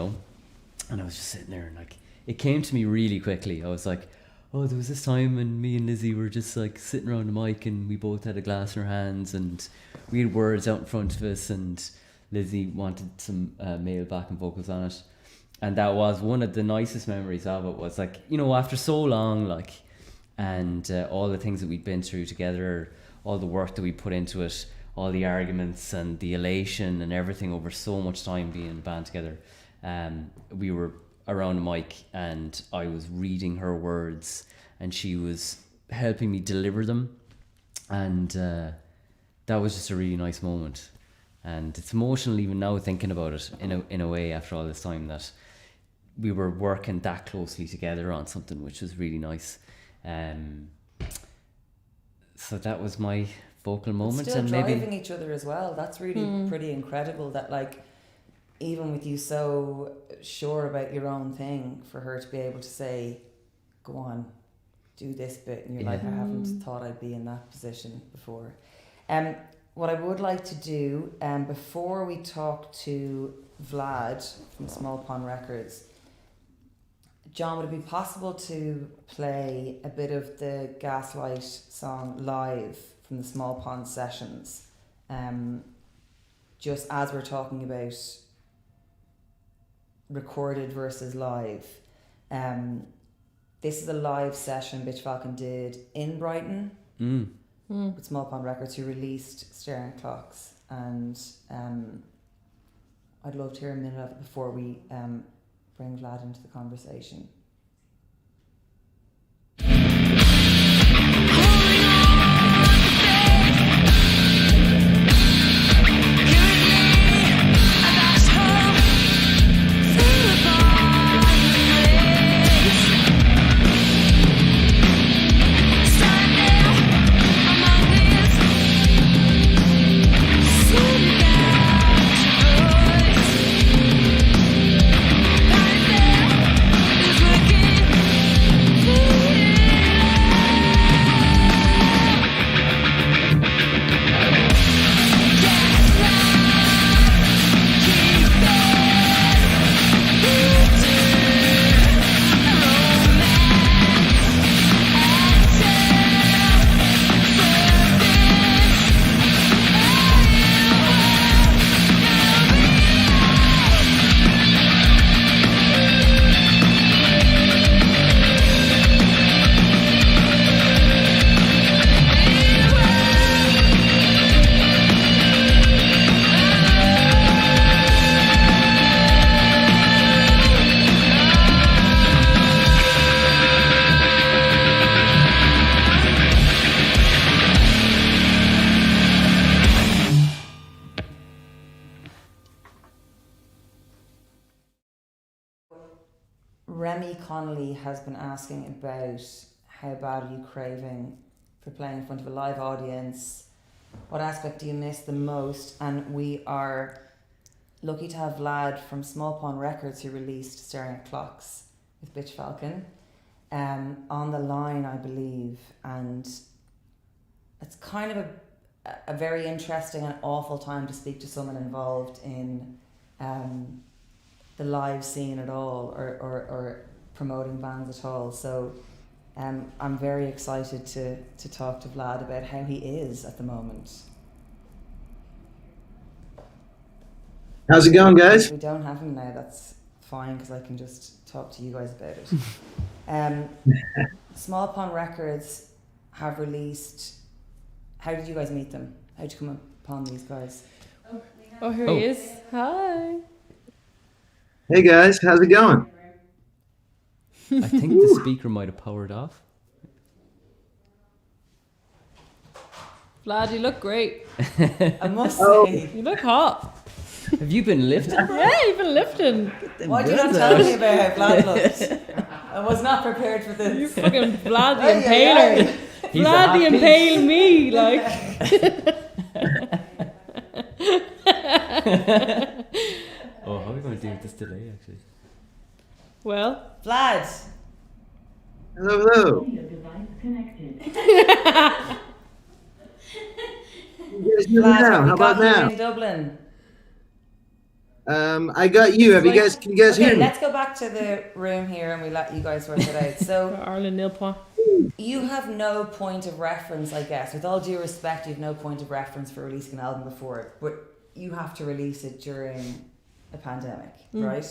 I was just sitting there and like it came to me really quickly. I was like, oh, there was this time when me and Lizzie were just like sitting around the mic and we both had a glass in our hands and we had words out in front of us and Lizzie wanted some male backing vocals on it, and that was one of the nicest memories of it. Was like, after so long, like, and all the things that we'd been through together, all the work that we put into it, all the arguments and the elation and everything over so much time being in a band together. We were around the mic and I was reading her words and she was helping me deliver them, and that was just a really nice moment. And it's emotional even now thinking about it in a way after all this time, that we were working that closely together on something which was really nice. So that was my vocal moment. Still and driving maybe each other as well. That's really pretty incredible that, like, even with you so sure about your own thing, for her to be able to say, go on, do this bit, and you're like, I haven't thought I'd be in that position before. What I would like to do, before we talk to Vlad from Small Pond Records, John, would it be possible to play a bit of the Gaslight song live from the Small Pond sessions? Just as we're talking about recorded versus live. This is a live session Bitch Falcon did in Brighton with Small Pond Records, who released Staring Clocks, and I'd love to hear a minute of it before we bring Vlad into the conversation. Has been asking about how bad are you craving for playing in front of a live audience, what aspect do you miss the most, and we are lucky to have Vlad from Small Pond Records, who released Staring at Clocks with Bitch Falcon, on the line, I believe, and it's kind of a very interesting and awful time to speak to someone involved in the live scene at all, or promoting bands at all. So I'm very excited to talk to Vlad about how he is at the moment. How's it going, guys? If we don't have him now, that's fine because I can just talk to you guys about it. Small Pond Records have released. How did you guys meet them? How did you come upon these guys? Oh, here he is. Hi. Hey guys, how's it going? I think the speaker might have powered off. Vlad, you look great. I must Oh. say, You look hot. Have you been lifting? Yeah, you've been lifting. why did you not tell me about how Vlad looked? I was not prepared for You this. fucking Vlad the Ay, ay, Impaler. ay. He's a Vlad hot the piece. Impale me, like. Oh, how are we going to deal with this delay, actually? Well. Vlad, Hello, hello. You guys hear me Vlad, now? have How we about got you now? in Dublin? I got you. Can you guys Okay, hear me? let's go back to the room here and we let you guys work it out. So Arlen Nilpoint. you have no point of reference, I guess. With all due respect, you have no point of reference for releasing an album before it, but you have to release it during a pandemic, right?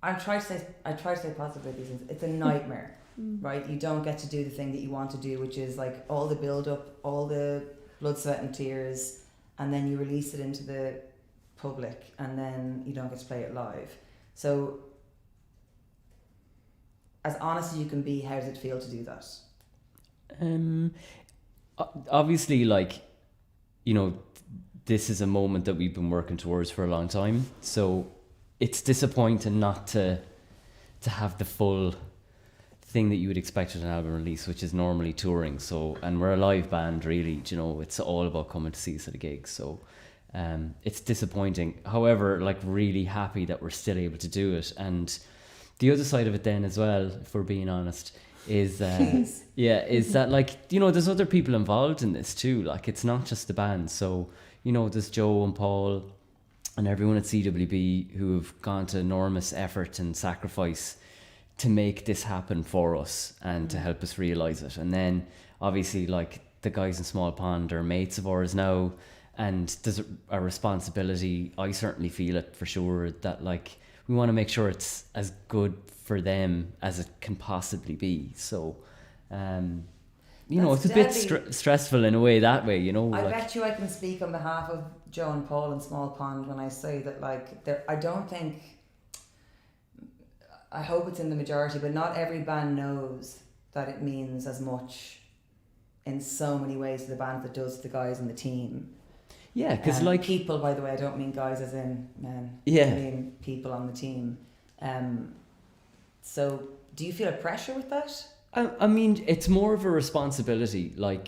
I try to say positive about these things. It's a nightmare, right? You don't get to do the thing that you want to do, which is like all the build up, all the blood, sweat, and tears, and then you release it into the public, and then you don't get to play it live. So, as honest as you can be, how does it feel to do that? Obviously, like, you know, this is a moment that we've been working towards for a long time. So it's disappointing not to have the full thing that you would expect at an album release, which is normally touring. So, and we're a live band, really. You know, it's all about coming to see us at a gig. So, it's disappointing. However, like, really happy that we're still able to do it. And the other side of it, then, as well, if we're being honest, is is that, like, you know, there's other people involved in this too. Like, it's not just the band. So, you know, there's Joe and Paul and everyone at CWB who have gone to enormous effort and sacrifice to make this happen for us and to help us realise it. And then obviously, like, the guys in Small Pond are mates of ours now, and there's a responsibility, I certainly feel it for sure, that, like, we want to make sure it's as good for them as it can possibly be. So you know, That's it's a bit deadly. stressful in a way, that way, you know. I like, bet you I can speak on behalf of Joe and Paul in Small Pond when I say that, like, I don't think, I hope it's in the majority, but not every band knows that it means as much in so many ways to the band that does to the guys in the team. yeah, because like, people, by the way, I don't mean guys as in men. Yeah. I mean people on the team. So do you feel a pressure with that? I mean, it's more of a responsibility. Like,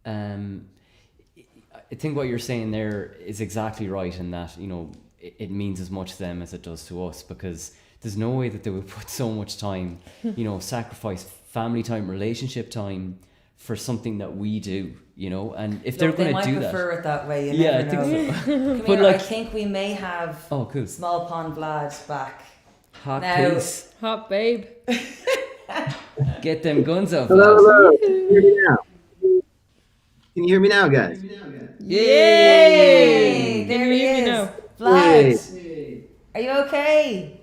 I think what you're saying there is exactly right in that, you know, it means as much to them as it does to us, because there's no way that they would put so much time, you know, sacrifice family time, relationship time for something that we do, you know. And if they're going to do they might prefer it that way. You Yeah, never I think know. so. Come But, here, like- I think we may have Oh, cool. Small Pond Vlad back. Hot Now- piece. Hot babe. Get them guns out, Hello, lads. hello. Can you hear me now? Can you hear me now, guys? Yay! There Can you he hear me is. now? Vlad, are you okay?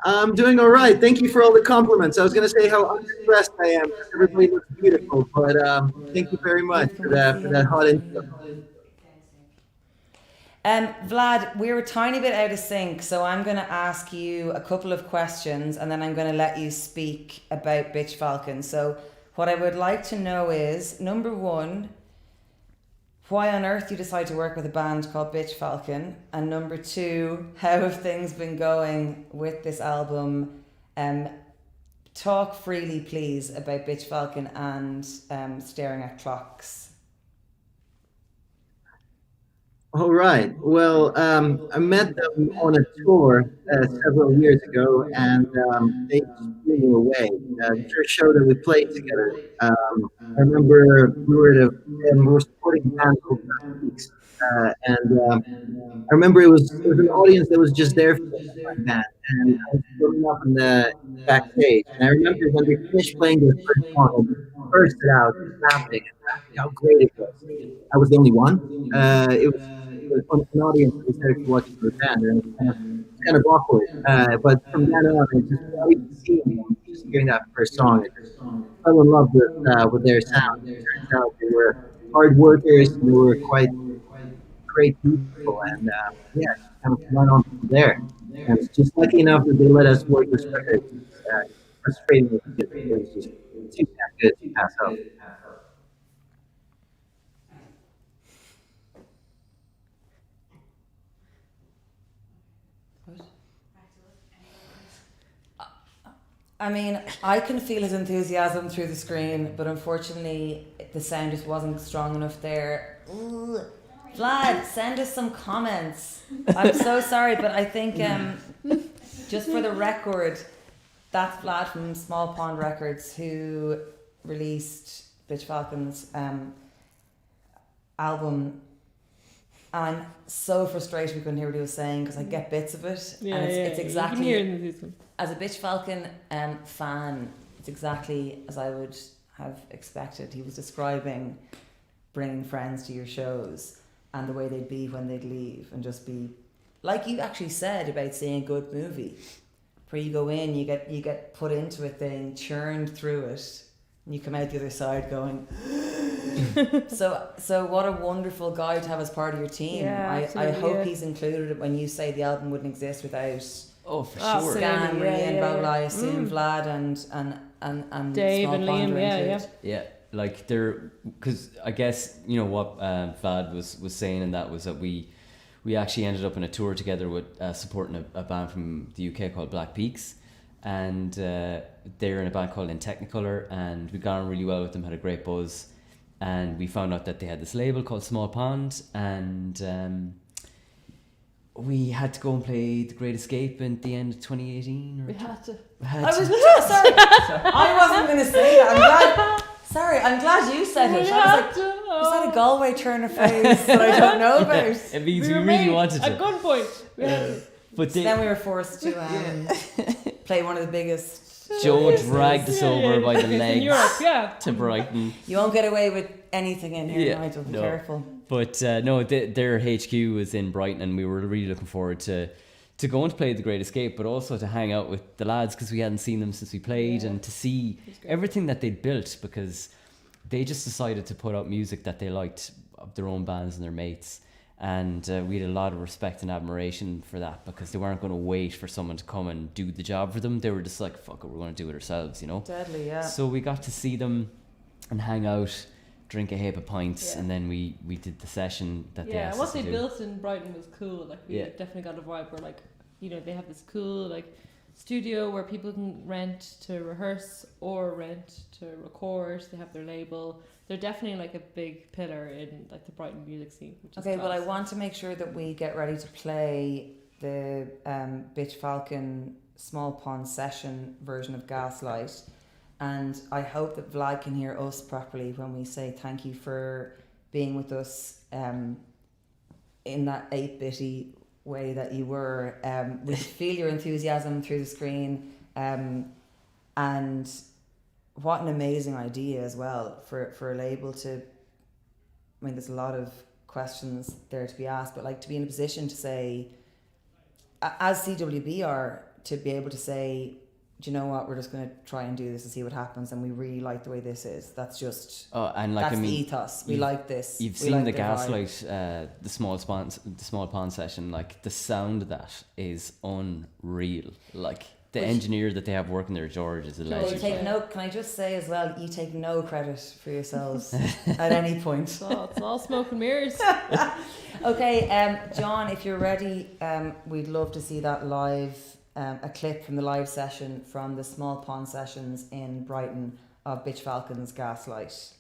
I'm doing all right. Thank you for all the compliments. I was going to say how unimpressed I am. Everybody looks beautiful, but thank you very much for that hot intro. Vlad, we're a tiny bit out of sync, so I'm going to ask you a couple of questions and then I'm going to let you speak about Bitch Falcon. So what I would like to know is, number one, why on earth you decide to work with a band called Bitch Falcon? And number two, how have things been going with this album? Talk freely, please, about Bitch Falcon and Staring at Clocks. All right. Well, I met them on a tour several years ago, and they just blew me away. The first show that we played together, I remember we were supporting a band called Weeks, And I remember it was an audience that was just there for my band, and I was filming up in the backstage. And I remember when they finished playing their first song, I just bursted out laughing and laughing how great it was. I was the only one. It was an audience that was there to watch the band, and it's kind of awkward. But from then on, I just without even seeing them, just hearing that first song, I just fell in love with their sound. It turns out they were hard workers and they were quite great people, and yeah, just kind of went on from there. And it's just lucky enough that they let us work this record. Frustrating because it was just too damn good to pass up. I mean, I can feel his enthusiasm through the screen, but unfortunately, the sound just wasn't strong enough there. Ooh. Vlad, send us some comments. I'm so sorry, but I think, just for the record, that's Vlad from Small Pond Records, who released Bitch Falcon's album. And I'm so frustrated we couldn't hear what he was saying because I get bits of it. Yeah, and it's exactly. You can hear it in the as a Bitch Falcon fan, it's exactly as I would have expected. He was describing bringing friends to your shows and the way they'd be when they'd leave, and just be like you actually said about seeing a good movie, where you go in, you get put into a thing, churned through it, and you come out the other side going. So what a wonderful guy to have as part of your team. Yeah, I hope he's included when you say the album wouldn't exist without. Oh, for sure. Scan, Maria, and blah blah. I assume Vlad and Dave Small and Pond Liam, are yeah, included. Yeah, like they're, because I guess you know what Vlad was saying, and that was that we actually ended up in a tour together with supporting a band from the UK called Black Peaks, and they're in a band called In Technicolor, and we got on really well with them, had a great buzz, and we found out that they had this label called Small Pond, and we had to go and play The Great Escape at the end of 2018. We had to. I was sorry. I wasn't going to say that. I'm glad. Sorry, I'm glad you said it. I was like, is that a Galway turn of phrase that I don't know about? It means we really wanted to. At gunpoint. But So then we were forced to play one of the biggest. Joe dragged us over by the in legs Europe, to Brighton. You won't get away with anything in here, Nigel. Be careful. But no, their HQ was in Brighton, and we were really looking forward to going to play The Great Escape, but also to hang out with the lads because we hadn't seen them since we played, and to see everything that they'd built, because they just decided to put out music that they liked of their own bands and their mates. And we had a lot of respect and admiration for that, because they weren't going to wait for someone to come and do the job for them. They were just like, fuck it, we're going to do it ourselves, you know? Deadly, yeah. So we got to see them and hang out, drink a heap of pints, and then we did the session that they asked what us they to do. built in Brighton was cool. Like, we definitely got a vibe where, like, you know, they have this cool, like, studio where people can rent to rehearse or rent to record. They have their label. They're definitely like a big pillar in like the Brighton music scene. Which is well, I want to make sure that we get ready to play the Bitch Falcon Small Pond session version of Gaslight, and I hope that Vlad can hear us properly when we say thank you for being with us in that 8-bitty way that you were. We feel your enthusiasm through the screen, and what an amazing idea as well for a label to, I mean, there's a lot of questions there to be asked, but like to be in a position to say, as CWB are, to be able to say, do you know what, we're just going to try and do this and see what happens, and we really like the way this is. That's just, and like, that's I mean, the ethos. We like this. You've We seen like the their vibe. Gaslight, the Small Pond session. Like, the sound of that is unreal. Like, the engineer that they have working there, George, is a legend. Can I just say as well, you take no credit for yourselves at any point. it's all smoke and mirrors. Okay, John, if you're ready, we'd love to see that live, a clip from the live session from the Small Pond sessions in Brighton of Bitch Falcon's Gaslight.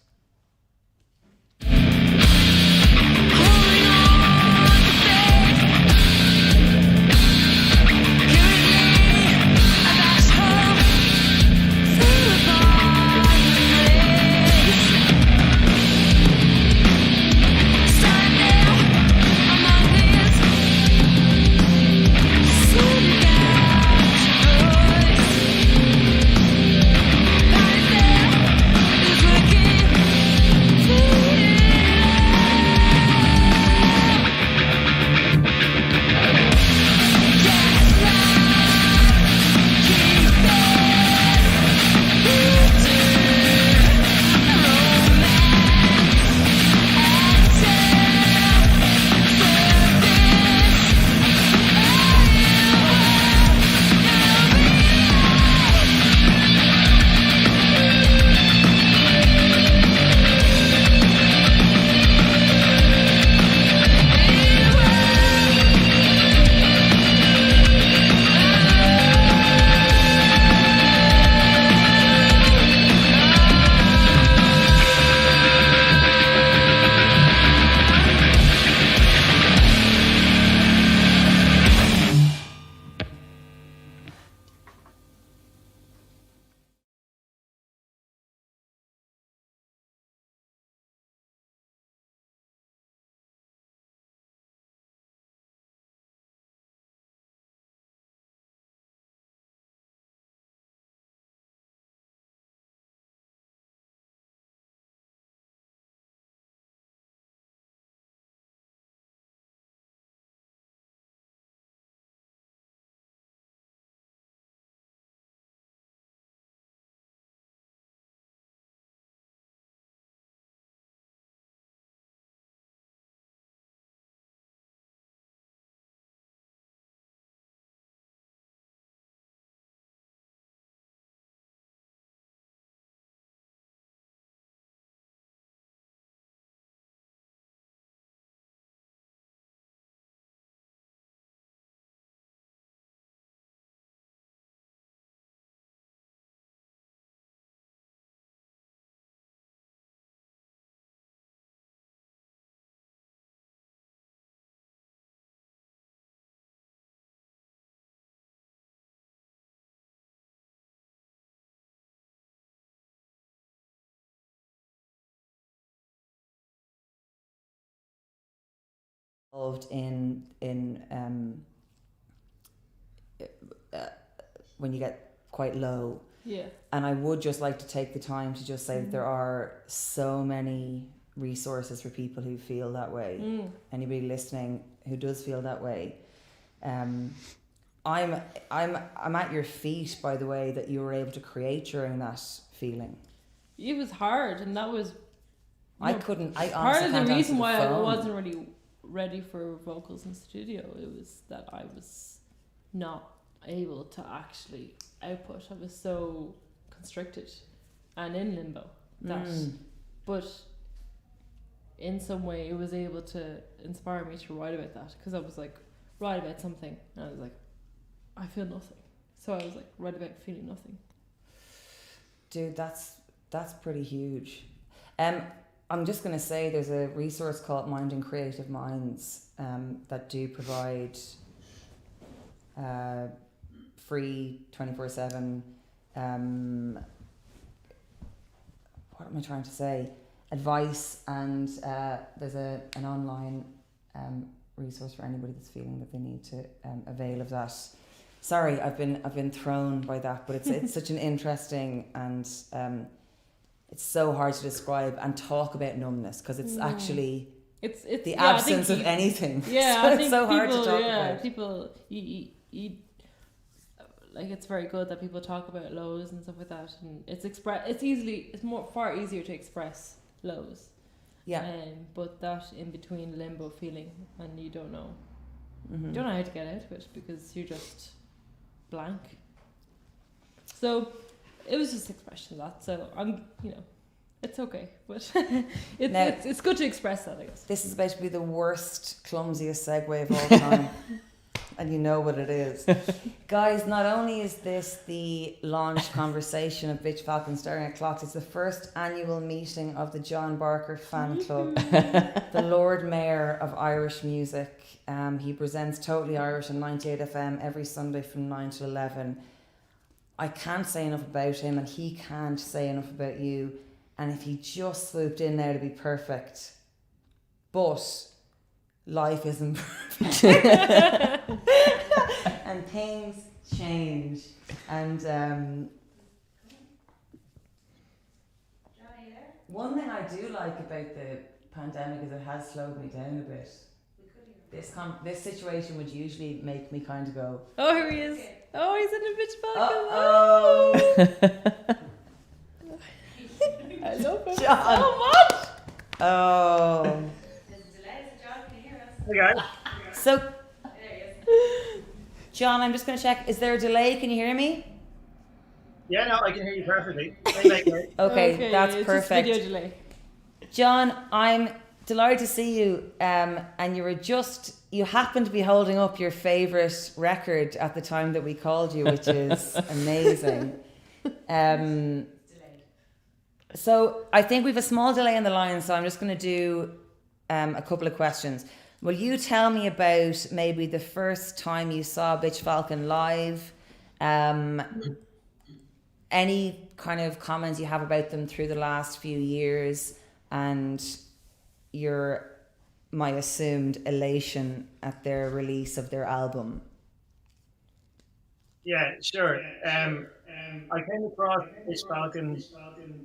involved in when you get quite low. Yeah. And I would just like to take the time to just say that there are so many resources for people who feel that way. Anybody listening who does feel that way, I'm at your feet by the way that you were able to create during that feeling. It was hard, and that was I couldn't. I part honestly of can't the answer reason why I phone. wasn't really ready for vocals in the studio. It was that I was not able to actually output. I was so constricted and in limbo that, but in some way it was able to inspire me to write about that, because I was like, write about something, and I was like, I feel nothing, so I was like, write about feeling nothing. Dude, that's pretty huge. I'm just going to say there's a resource called Minding Creative Minds that do provide free 24/7 what am I trying to say? Advice, and there's an online resource for anybody that's feeling that they need to avail of that. Sorry, I've been thrown by that, but it's such an interesting and it's so hard to describe and talk about numbness, because it's actually it's the absence of anything. Yeah, so I think it's so hard people, to talk about. People, you, like, it's very good that people talk about lows and stuff like that, and it's far easier to express lows. Yeah. But that in between limbo feeling, and you don't know, you don't know how to get out of it because you're just blank. So it was just expression of that. So I'm, it's okay, but it's good to express that, I guess. This is about to be the worst, clumsiest segue of all time. And you know what it is. Guys, not only is this the launch conversation of Bitch Falcon Staring at Clocks, it's the first annual meeting of the John Barker Fan Club, the Lord Mayor of Irish music. He presents Totally Irish on 98 FM every Sunday from 9 to 11. I can't say enough about him, and he can't say enough about you. And if he just swooped in there to be perfect, but life isn't perfect. And things change. And one thing I do like about the pandemic is it has slowed me down a bit. This situation would usually make me kind of go, oh, here he is. Oh, he's in a Bitch Falcon. I love him John. so much. oh. Hey guys. So, John, I'm just going to check. Is there a delay? Can you hear me? Yeah, no, I can hear you perfectly. Okay, that's it's perfect. Just video delay. John, I'm delighted to see you. And you happened to be holding up your favourite record at the time that we called you, which is amazing. So I think we have a small delay in the line, so I'm just going to do a couple of questions. Will you tell me about maybe the first time you saw Bitch Falcon live? Any kind of comments you have about them through the last few years, and my assumed elation at their release of their album? Yeah, sure. I came across Bitch Falcon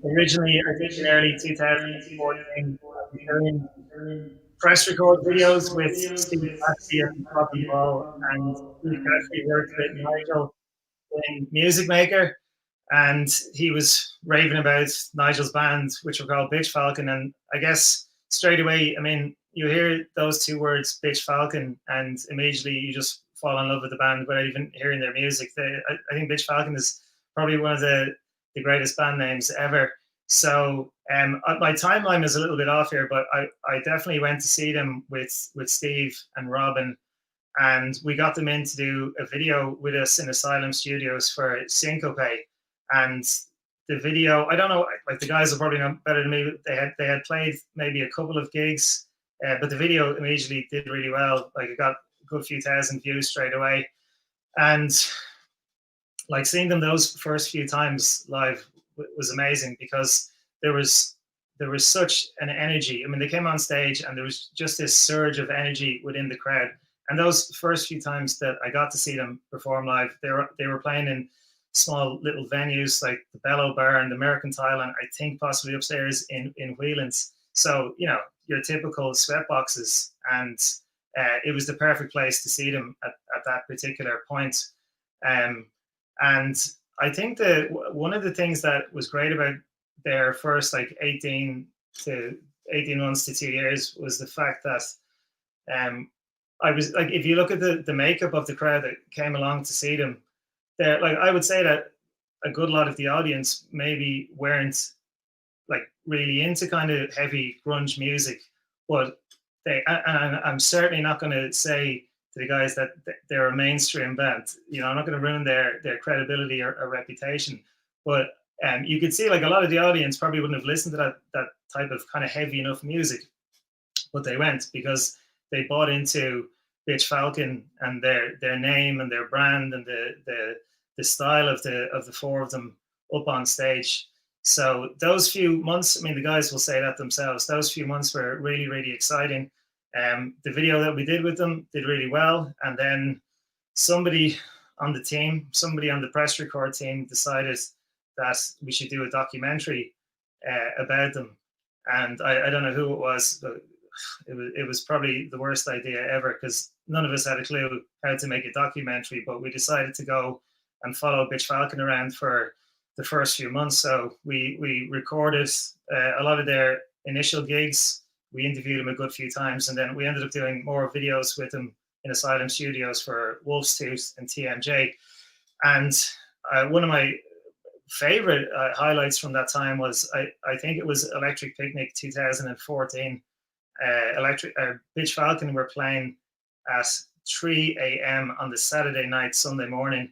originally, I think in early 2014, doing press record videos with Steve Cassidy and Robin Ball, and Steve Cassidy worked with Nigel in Music Maker, and he was raving about Nigel's band, which were called Bitch Falcon. And I guess straight away, I mean, you hear those two words, Bitch Falcon, and immediately you just fall in love with the band without even hearing their music. I think Bitch Falcon is probably one of the greatest band names ever. So my timeline is a little bit off here, but I definitely went to see them with Steve and Robin, and we got them in to do a video with us in Asylum Studios for Syncope. And the video, I don't know, like the guys are probably know better than me. They had played maybe a couple of gigs, but the video immediately did really well. Like it got a good few thousand views straight away. And like seeing them those first few times live was amazing, because there was there was such an energy. I mean, they came on stage and there was just this surge of energy within the crowd. And those first few times that I got to see them perform live, they were playing in small little venues like the Bellow Bar and the Mercantile, and I think possibly upstairs in Whelan's. So, you know, your typical sweatboxes, and it was the perfect place to see them at that particular point. And I think that one of the things that was great about their first like 18 months to 2 years was the fact that I was like, if you look at the makeup of the crowd that came along to see them, they're like, I would say that a good lot of the audience maybe weren't like really into kind of heavy grunge music, but and I'm certainly not going to say to the guys that they're a mainstream band. You know, I'm not going to ruin their credibility or reputation, but you could see like a lot of the audience probably wouldn't have listened to that type of kind of heavy enough music, but they went because they bought into Bitch Falcon and their name and their brand and the style of the four of them up on stage. So those few months, I mean, the guys will say that themselves. Those few months were really, really exciting. The video that we did with them did really well, and then somebody on the team, somebody on the press record team, decided that we should do a documentary about them. And I don't know who it was, but it was probably the worst idea ever, because none of us had a clue how to make a documentary, but we decided to go and follow Bitch Falcon around for the first few months. So we recorded a lot of their initial gigs. We interviewed them a good few times, and then we ended up doing more videos with them in Asylum Studios for Wolf's Tooth and TMJ. And one of my favorite highlights from that time was, I think it was Electric Picnic 2014. Bitch Falcon were playing at 3 a.m. on the Saturday night, Sunday morning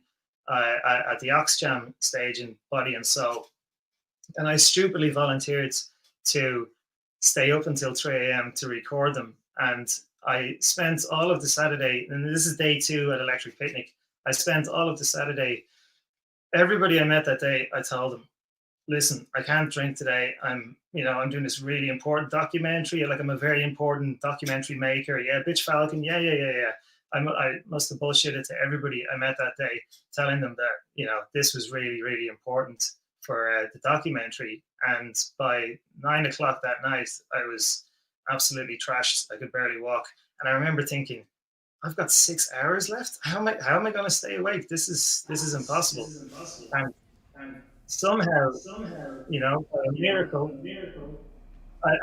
at the Oxjam stage in Body and Soul. And I stupidly volunteered to stay up until 3 a.m. to record them. And I spent all of the Saturday, and this is day 2 at Electric Picnic. I spent all of the Saturday, everybody I met that day, I told them, listen, I can't drink today. I'm doing this really important documentary. Like, I'm a very important documentary maker. Yeah, Bitch Falcon. Yeah. I must have bullshitted to everybody I met that day, telling them that, this was really, really important for the documentary. And by 9 o'clock that night, I was absolutely trashed. I could barely walk. And I remember thinking, I've got 6 hours left. How am I going to stay awake? This is impossible. And somehow, a miracle,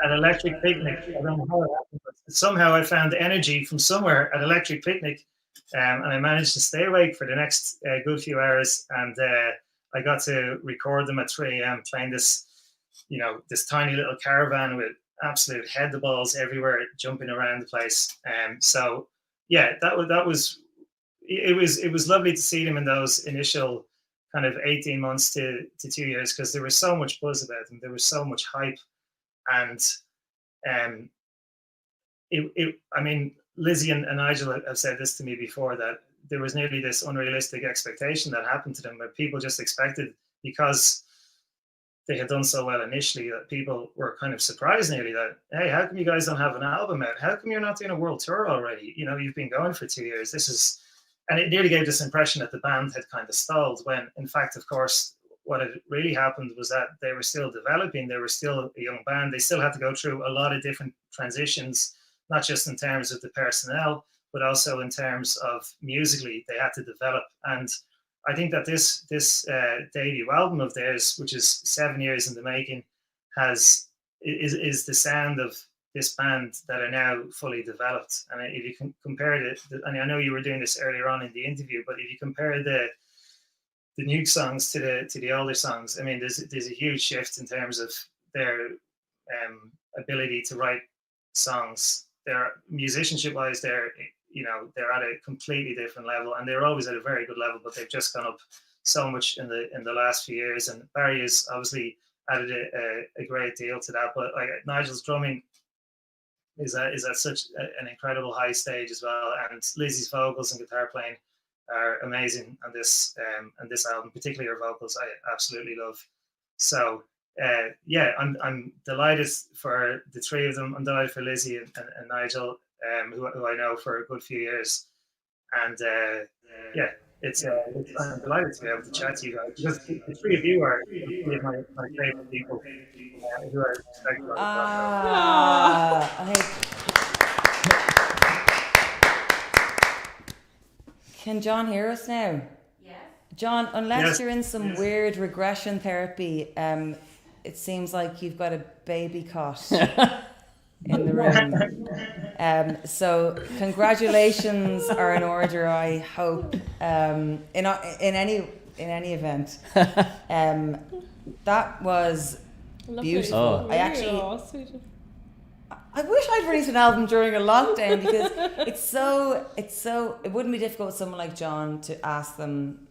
at Electric Picnic, I don't know how it happened, but somehow I found energy from somewhere at Electric Picnic, and I managed to stay awake for the next good few hours, and I got to record them at 3 a.m. playing this tiny little caravan with absolute head the balls everywhere, jumping around the place. So yeah, it was lovely to see them in those initial kind of 18 months to 2 years, because there was so much buzz about them. There was so much hype. And I mean, Lizzie and Nigel have said this to me before, that there was nearly this unrealistic expectation that happened to them, where people just expected, because they had done so well initially, that people were kind of surprised nearly that, hey, how come you guys don't have an album out? How come you're not doing a world tour already? You've been going for 2 years. And it nearly gave this impression that the band had kind of stalled, when in fact, of course, what had really happened was that they were still developing. They were still a young band. They still had to go through a lot of different transitions, not just in terms of the personnel, but also in terms of musically, they had to develop. And I think that this debut album of theirs, which is 7 years in the making, is the sound of this band that are now fully developed. And if you can compare it, and I know you were doing this earlier on in the interview, but if you compare the new songs to the older songs, I mean, there's a huge shift in terms of their ability to write songs. Their musicianship wise, they're at a completely different level, and they're always at a very good level, but they've just gone up so much in the last few years. And Barry has obviously added a great deal to that. But Nigel's drumming is at such an incredible high stage as well, and Lizzie's vocals and guitar playing are amazing on this album, particularly her vocals I absolutely love. So yeah, I'm delighted for the three of them. I'm delighted for Lizzie and Nigel, who I know for a good few years, and yeah, I'm delighted to be able to chat to you guys because the three of you are three of my favorite people who I respect a lot as well. Can John hear us now? Yes. John, unless you're in some weird regression therapy, it seems like you've got a baby cot in the room. So congratulations are in order, I hope. In any event, that was beautiful. Oh. I wish I'd released an album during a lockdown because it wouldn't be difficult with someone like John to ask them.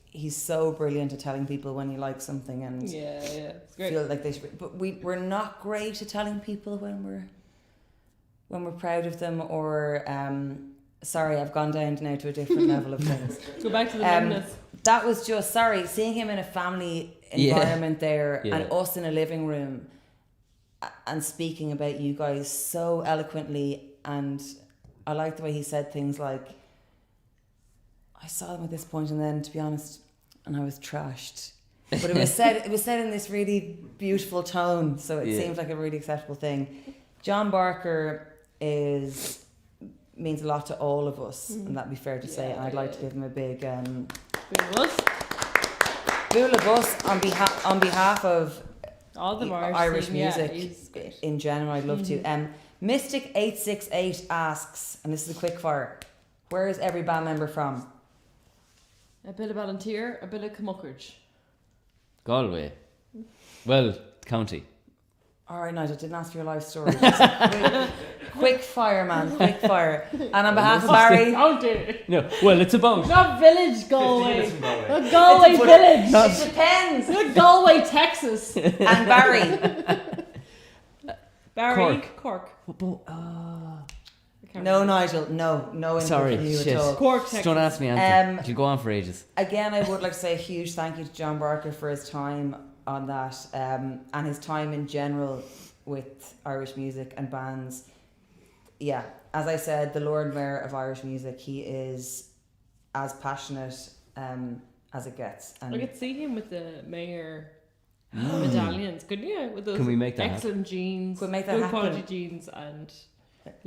He's so brilliant at telling people when he likes something and it's great. feel like they should. But we're not great at telling people when we're proud of them or sorry, I've gone down now to a different level of things. Go back to the numbness. That was just seeing him in a family environment there and us in a living room and speaking about you guys so eloquently, and I like the way he said things like, I saw them at this point and then, to be honest, and I was trashed. But it was said in this really beautiful tone, so it seems like a really acceptable thing. John Barker means a lot to all of us, and that'd be fair to say, and I'd like to give him a big Bula Bus on behalf of all the Irish music in general. I'd love to. Mystic868 asks, and this is a quick fire, where is every band member from? A bit of Ballantyre, a bit of Camuckridge. Galway. Well, county. Alright, Nigel, didn't ask for your life story. Quick fire, man, quick fire. And on behalf of Barry... No, well, it's about... Not village, Galway. Not Galway village. It depends. Not Galway, Texas. And Barry. Cork. No, Nigel, no. Sorry, shit. at all. Cork, Texas. Don't ask me anything. It'll go on for ages. Again, I would like to say a huge thank you to John Barker for his time on that, and his time in general with Irish music and bands. Yeah, as I said, the Lord Mayor of Irish music, he is as passionate as it gets. And I could see him with the mayor medallions, couldn't you? With those Can we make that excellent jeans, Can we make that good happen? quality jeans, and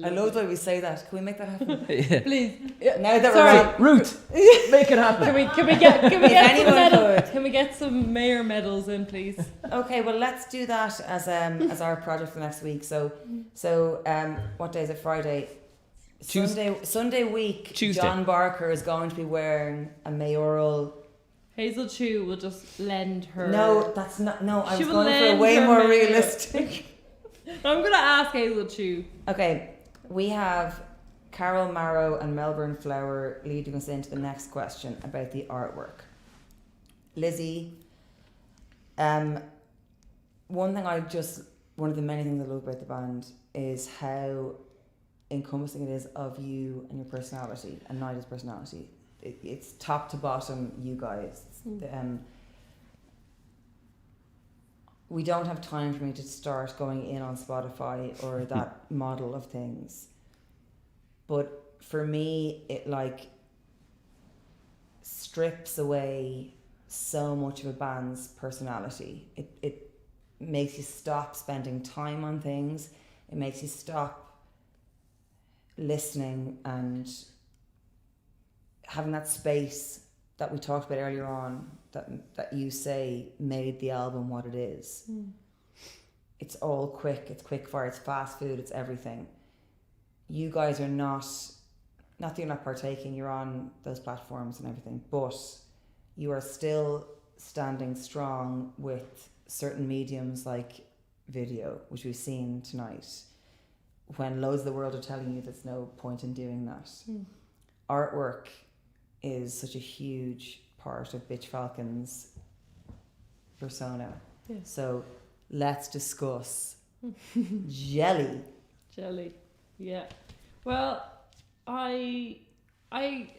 I love the way we say that. Can we make that happen? please. Now that we're Ruth, make it happen. Can we get some anyone medals? could. Can we get some mayor medals in, please? Okay, well, let's do that as our project for next week. So what day is it? Friday. Sunday week. Tuesday. John Barker is going to be wearing a mayoral. Hazel Chu will just lend her. No, that's not. No, I She was will going for a lend way her more mayor. realistic. I'm gonna ask Hazel Chu. Okay, we have Carol Marrow and Melbourne Flower leading us into the next question about the artwork. Lizzie, one of the many things I love about the band is how encompassing it is of you and your personality and Nigel's personality. It's top to bottom, you guys. We don't have time for me to start going in on Spotify or that model of things. But for me, it like strips away so much of a band's personality. It makes you stop spending time on things. It makes you stop listening and having that space that we talked about earlier on, that you say made the album what it is. It's all quick, it's quick fire, it's fast food, it's everything. You guys are not that you're not partaking, you're on those platforms and everything, but you are still standing strong with certain mediums like video, which we've seen tonight, when loads of the world are telling you there's no point in doing that. Artwork is such a huge part of Bitch Falcon's persona. Yeah. So let's discuss Jelly. Yeah. Well, I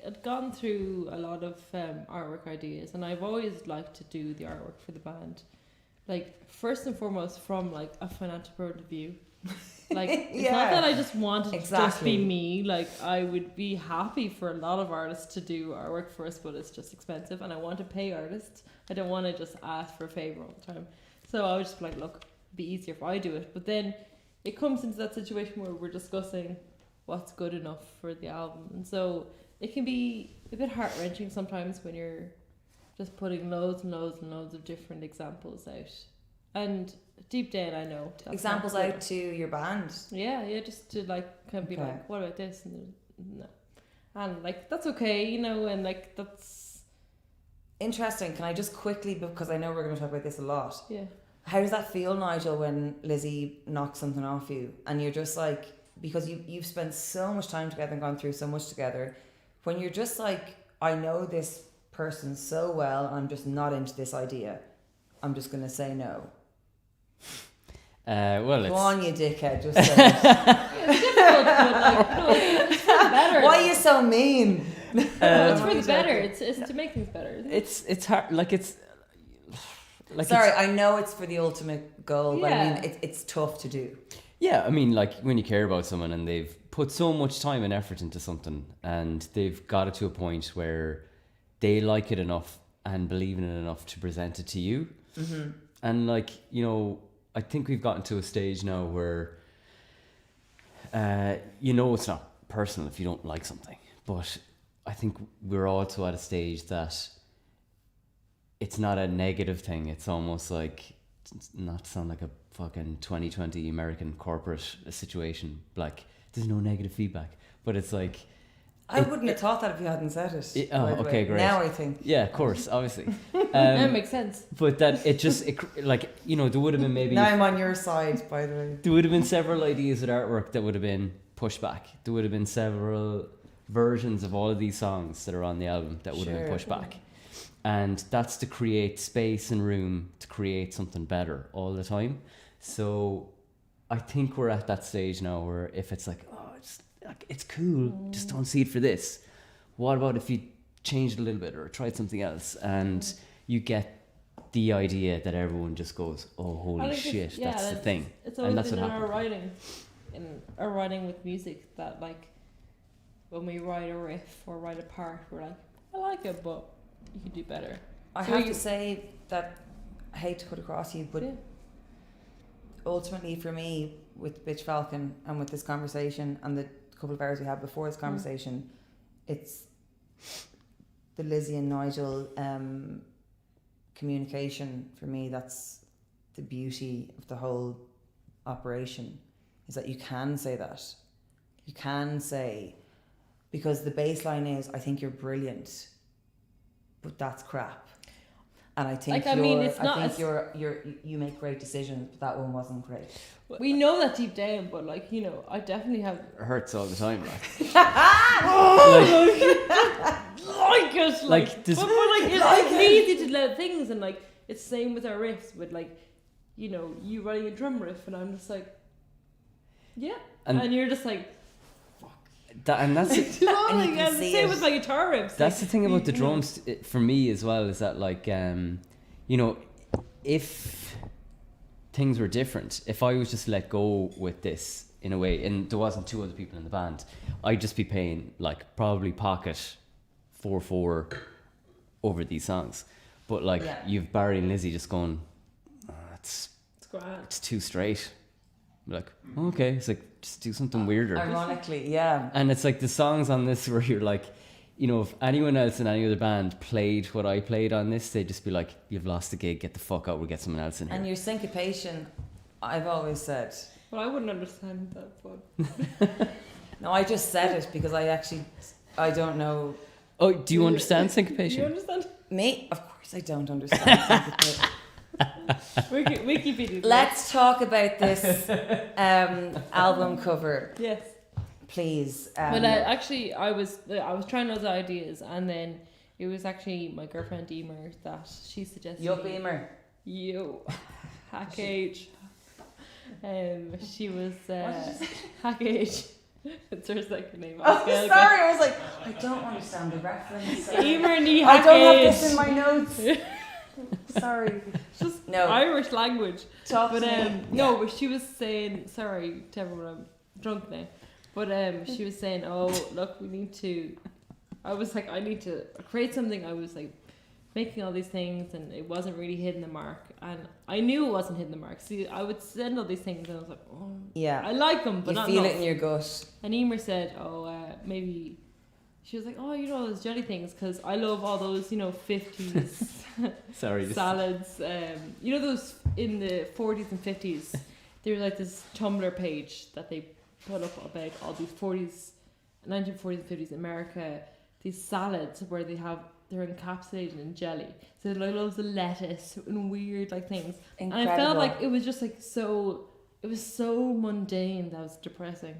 had gone through a lot of artwork ideas, and I've always liked to do the artwork for the band. like first and foremost from like a financial point of view. Like it's not that I just wanted to just be me. Like I would be happy for a lot of artists to do our work for us, but it's just expensive, and I want to pay artists. I don't want to just ask for a favor all the time. So I was just like, look, it'd be easier if I do it. But then it comes into that situation where we're discussing what's good enough for the album, and so it can be a bit heart-wrenching sometimes when you're just putting loads and loads and loads of different examples out. And deep down, I know that's Examples not good. out to your band. Yeah, just to like kind of be Okay. like, what about this? And no, and like that's okay, you know, and like that's Interesting. Can I just quickly, because I know we're going to talk about this a lot. yeah. How does that feel, Nigel, when Lizzie knocks something off you and you're just like, because you've spent so much time together and gone through so much together, when you're just like, I know this person so well and I'm just not into this idea, I'm just going to say no. Well, Go it's on, you dickhead, just say it. It's difficult, but like no, it's for the better. Why are you so mean? It's for the better. It's to make things better. Isn't it? it's hard. Like it's like Sorry, I know it's for the ultimate goal, but I Yeah. mean, it's tough to do. Yeah, I mean, like when you care about someone and they've put so much time and effort into something, and they've got it to a point where they like it enough and believe in it enough to present it to you. Mm-hmm. And like, you know, I think we've gotten to a stage now where, you know, it's not personal if you don't like something, but I think we're also at a stage that it's not a negative thing. It's almost like, not to sound like a fucking 2020 American corporate situation, like there's no negative feedback, but it's like, I wouldn't have thought that if you hadn't said it. Oh, by the okay, way. great. Now I think. yeah, of course, obviously. That makes sense. But that it like, you know, there would have been maybe Now I'm on your side, by the way. there would have been several ideas of artwork that would have been pushed back. There would have been several versions of all of these songs that are on the album that would have been Sure. pushed back. And that's to create space and room to create something better all the time. So I think we're at that stage now where if it's like, oh, it's cool, just don't see it for this. What about if you changed a little bit or tried something else, and you get the idea that everyone just goes, oh, I holy think shit, that's the thing. It's always And that's been what in happened. our writing with music, that like when we write a riff or write a part, we're like, I like it, but you could do better. I So have you- to say that I hate to cut across you, but Yeah. ultimately for me, with Bitch Falcon and with this conversation and the couple of hours we had before this conversation, it's the Lizzie and Nigel communication for me. That's the beauty of the whole operation, is that you can say that. You can say, because the baseline is, I think you're brilliant, but that's crap. And I think Like, I mean, it's not I think as- you make great decisions, but that one wasn't great. We know that deep down, but like, you know, I definitely have It hurts all the time, like. like it, Like, this- but like it's easy to let things, and like it's the same with our riffs, with like, you know, you writing a drum riff, and I'm just like, yeah, And- and you're just like, that's it. you know, And you like, can and see same it. with my guitar riffs. That's the like, thing about the you know. drums for me as well, is that like, you know, if things were different, if I was just let go with this in a way, and there wasn't two other people in the band, I'd just be paying like probably pocket 4/4 over these songs. But like, Yeah. you've Barry and Lizzie just going, oh, It's grand. it's too straight. I'm like, okay, it's like, just do something weirder. Ironically, yeah. And it's like the songs on this where you're like, you know, if anyone else in any other band played what I played on this, they'd just be like, you've lost the gig, get the fuck out, we'll get someone else in here. And your syncopation, I've always said. Well, I wouldn't understand that, but No, I just said it because I don't know. Oh, do you understand do syncopation? you understand? Me? Of course I don't understand syncopation. Wikipedia. Let's talk about this album cover, Yes. please. But actually, I was trying those ideas, and then it was actually my girlfriend Emer that she suggested. Yup, Emer. You, hack age. She was What did hack age. It's her second name. Oh, sorry, I was like, I don't understand the reference. Emer ni I hack don't have age. this in my notes. Sorry. It's just No. Irish language. Talk But to me. no, but she was saying, sorry to everyone, I'm drunk now. But she was saying, oh look, we need to. I was like, I need to create something. I was like making all these things, and it wasn't really hitting the mark. And I knew it wasn't hitting the mark. See, I would send all these things, and I was like, oh, Yeah. I like them, but You not feel enough. it in your gut. And Emer said, maybe. She was like, oh, you know those jelly things, because I love all those, 50s Sorry. this- salads. You know those in the 40s and 50s. There was like this Tumblr page that they put up about all these 1940s and 50s America, these salads where they're encapsulated in jelly. So like loads of lettuce and weird like things. Incredible. And I felt like it was just like it was so mundane that was depressing.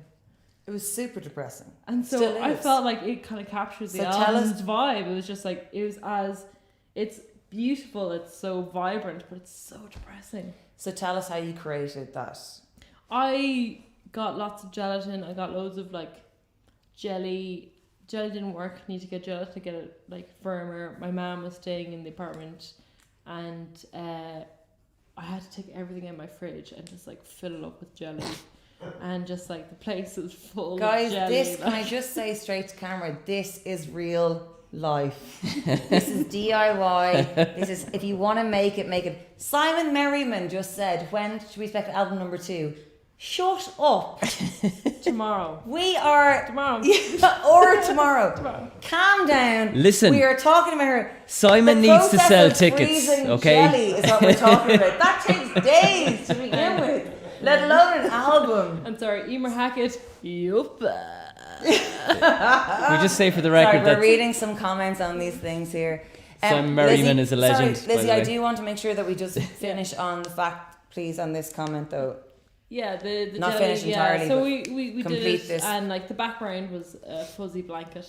It was super depressing. And so Still I is. felt like it kind of captures the So tell album's vibe. It was just like, it's beautiful, it's so vibrant, but it's so depressing. So tell us how you created that. I got lots of gelatin. I got loads of like jelly. Jelly didn't work. Need to get gelatin to get it like firmer. My mum was staying in the apartment, and I had to take everything in my fridge and just like fill it up with jelly. And just like the place was full Guys, of jelly. this, can I just say straight to camera, this is real life. This is DIY. This is, if you want to make it, make it. Simon Merriman just said, when should we expect album number 2? Shut up. Tomorrow. We are... Tomorrow. or tomorrow. Tomorrow. Calm down. Listen. We are talking about her. Simon The needs to process sell of tickets, freezing okay? Jelly is what we're talking about. That takes days to begin with, let alone an album. I'm sorry, Emer Hackett. Yup. We just say for the record Sorry, we're that reading some comments on these things here. Simon Merriman is a legend, Sorry, by Lizzie, the I way. do want to make sure that we just finish on the fact, please, on this comment though. Yeah, the Not jelly, finished entirely, So but we did complete it, this. and like the background was a fuzzy blanket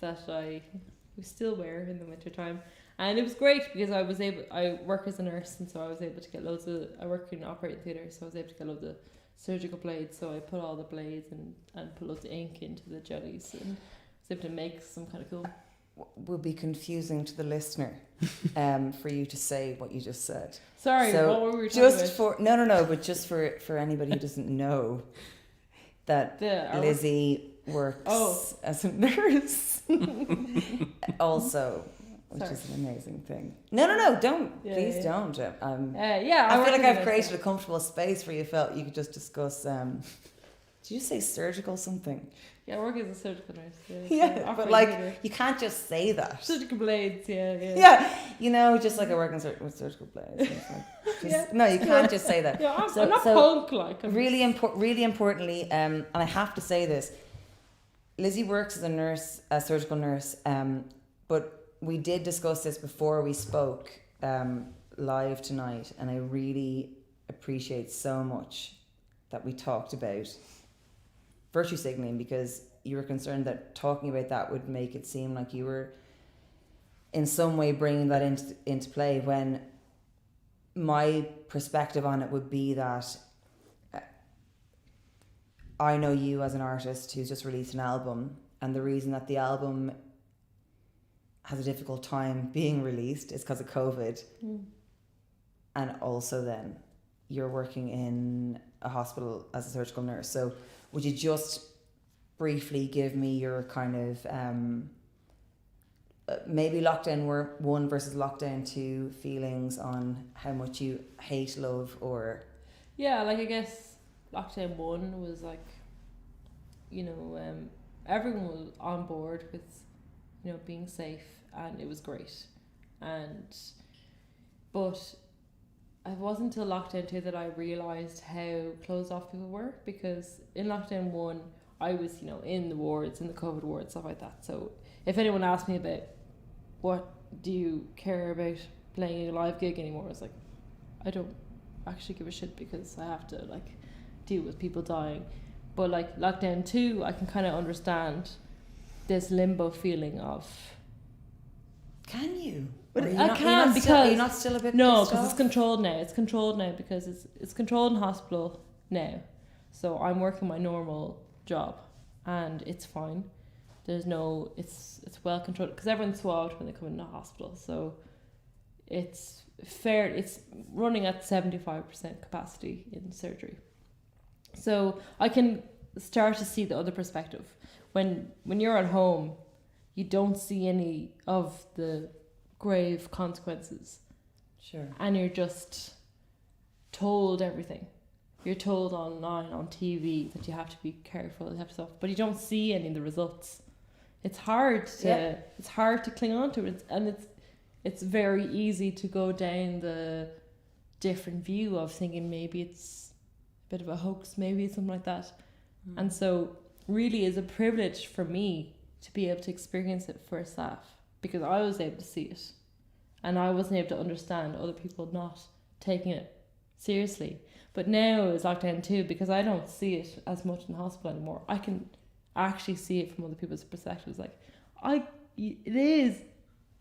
that we still wear in the winter time, and it was great because I work as a nurse, and so I was able to get I work in operating theatre, so I was able to get loads of surgical blades. So I put all the blades and put loads of ink into the jellies, and was able to make some kind of cool. Would be confusing to the listener, for you to say what you just said. Sorry, So, what were we talking Just about? but just for anybody who doesn't know that Lizzie works as a nurse, also, which is an amazing thing. No, don't. Please don't. Yeah, I work feel like as a I've nurse, created a comfortable space where you felt you could just discuss. Did you say surgical something? Yeah, I work as a surgical nurse. Yeah, but operating like theatre. you can't just say that. Surgical blades, yeah. Yeah, just like I work with surgical blades. No, you can't just say that. Yeah, I'm not punk like. I'm Really importantly, and I have to say this, Lizzie works as a nurse, a surgical nurse, but we did discuss this before we spoke live tonight, and I really appreciate so much that we talked about virtue signaling, because you were concerned that talking about that would make it seem like you were in some way bringing that into play, when my perspective on it would be that I know you as an artist who's just released an album, and the reason that the album has a difficult time being released is because of COVID. And also then you're working in a hospital as a surgical nurse. So would you just briefly give me your kind of maybe lockdown 1 versus lockdown 2 feelings on how much you hate, love, or... Yeah, like I guess lockdown 1 was like, everyone was on board with, being safe, and it was great. But it wasn't until lockdown 2 that I realised how closed off people were, because in lockdown 1 I was, in the wards, in the COVID wards, stuff like that. So if anyone asked me about what do you care about playing a live gig anymore, I was like, I don't actually give a shit, because I have to deal with people dying. But lockdown 2, I can kind of understand this limbo feeling of... Can you? But Are I can, because... Are you not still a bit No, pissed because off? it's controlled now. It's controlled now because it's controlled in hospital now. So I'm working my normal job, and it's fine. There's no... It's well controlled, because everyone's swabbed when they come into hospital. So it's running at 75% capacity in surgery. So I can start to see the other perspective. When you're at home, you don't see any of the grave consequences. Sure. And you're just told everything. You're told online, on TV, that you have to be careful, you have to stuff, but you don't see any of the results. It's hard to cling on to it, and it's very easy to go down the different view of thinking maybe it's a bit of a hoax, maybe it's something like that. And so really is a privilege for me to be able to experience it first half, because I was able to see it and I wasn't able to understand other people not taking it seriously. But now it's lockdown too, because I don't see it as much in the hospital anymore. I can actually see it from other people's perspectives. Like, it is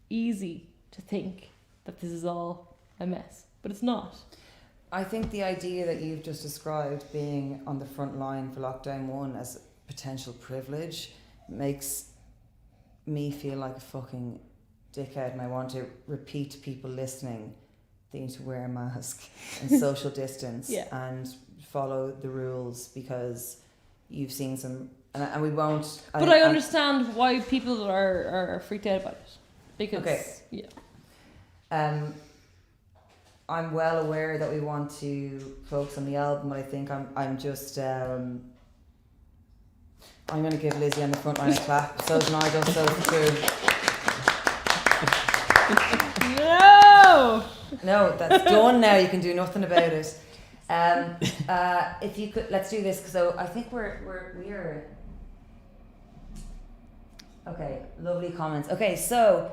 easy to think that this is all a mess, but it's not. I think the idea that you've just described, being on the front line for lockdown 1 as potential privilege, makes me feel like a fucking dickhead, and I want to repeat to people listening, they need to wear a mask and social distance and follow the rules, because you've seen some, and we won't. But I understand why people are freaked out about it, because I'm well aware that we want to focus on the album, but I think I'm just I'm going to give Lizzie on the front line a clap. So's Nigel, so's Drew. No, that's done now. You can do nothing about it. If you could, let's do this. So I think we're okay. Lovely comments. Okay, so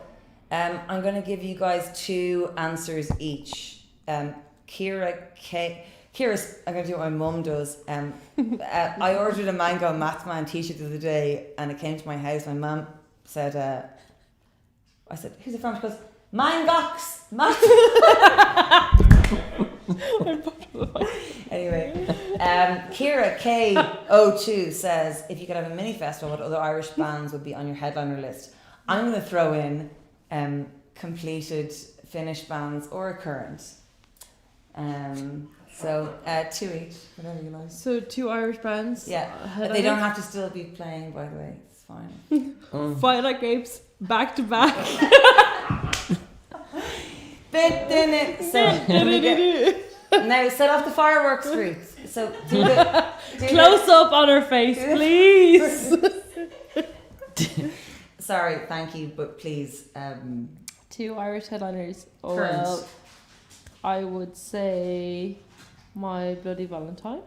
I'm going to give you guys 2 answers each. Kira's, I'm going to do what my mum does. I ordered a Mango Mathman t-shirt the other day, and it came to my house. My mum said, I said, who's it from? She goes, Mangox! Anyway, Kira K02 says, if you could have a mini festival, what other Irish bands would be on your headliner list? I'm going to throw in completed, finished bands or current. So 2 each, whatever you like. So 2 Irish bands. Yeah, but they don't have to still be playing, by the way. It's fine. Fight Like Apes, back to back. Now set off the fireworks routes. So Close up on her face, please. Sorry, thank you, but please. 2 Irish headliners. Oh, current. well, I would say My Bloody Valentine.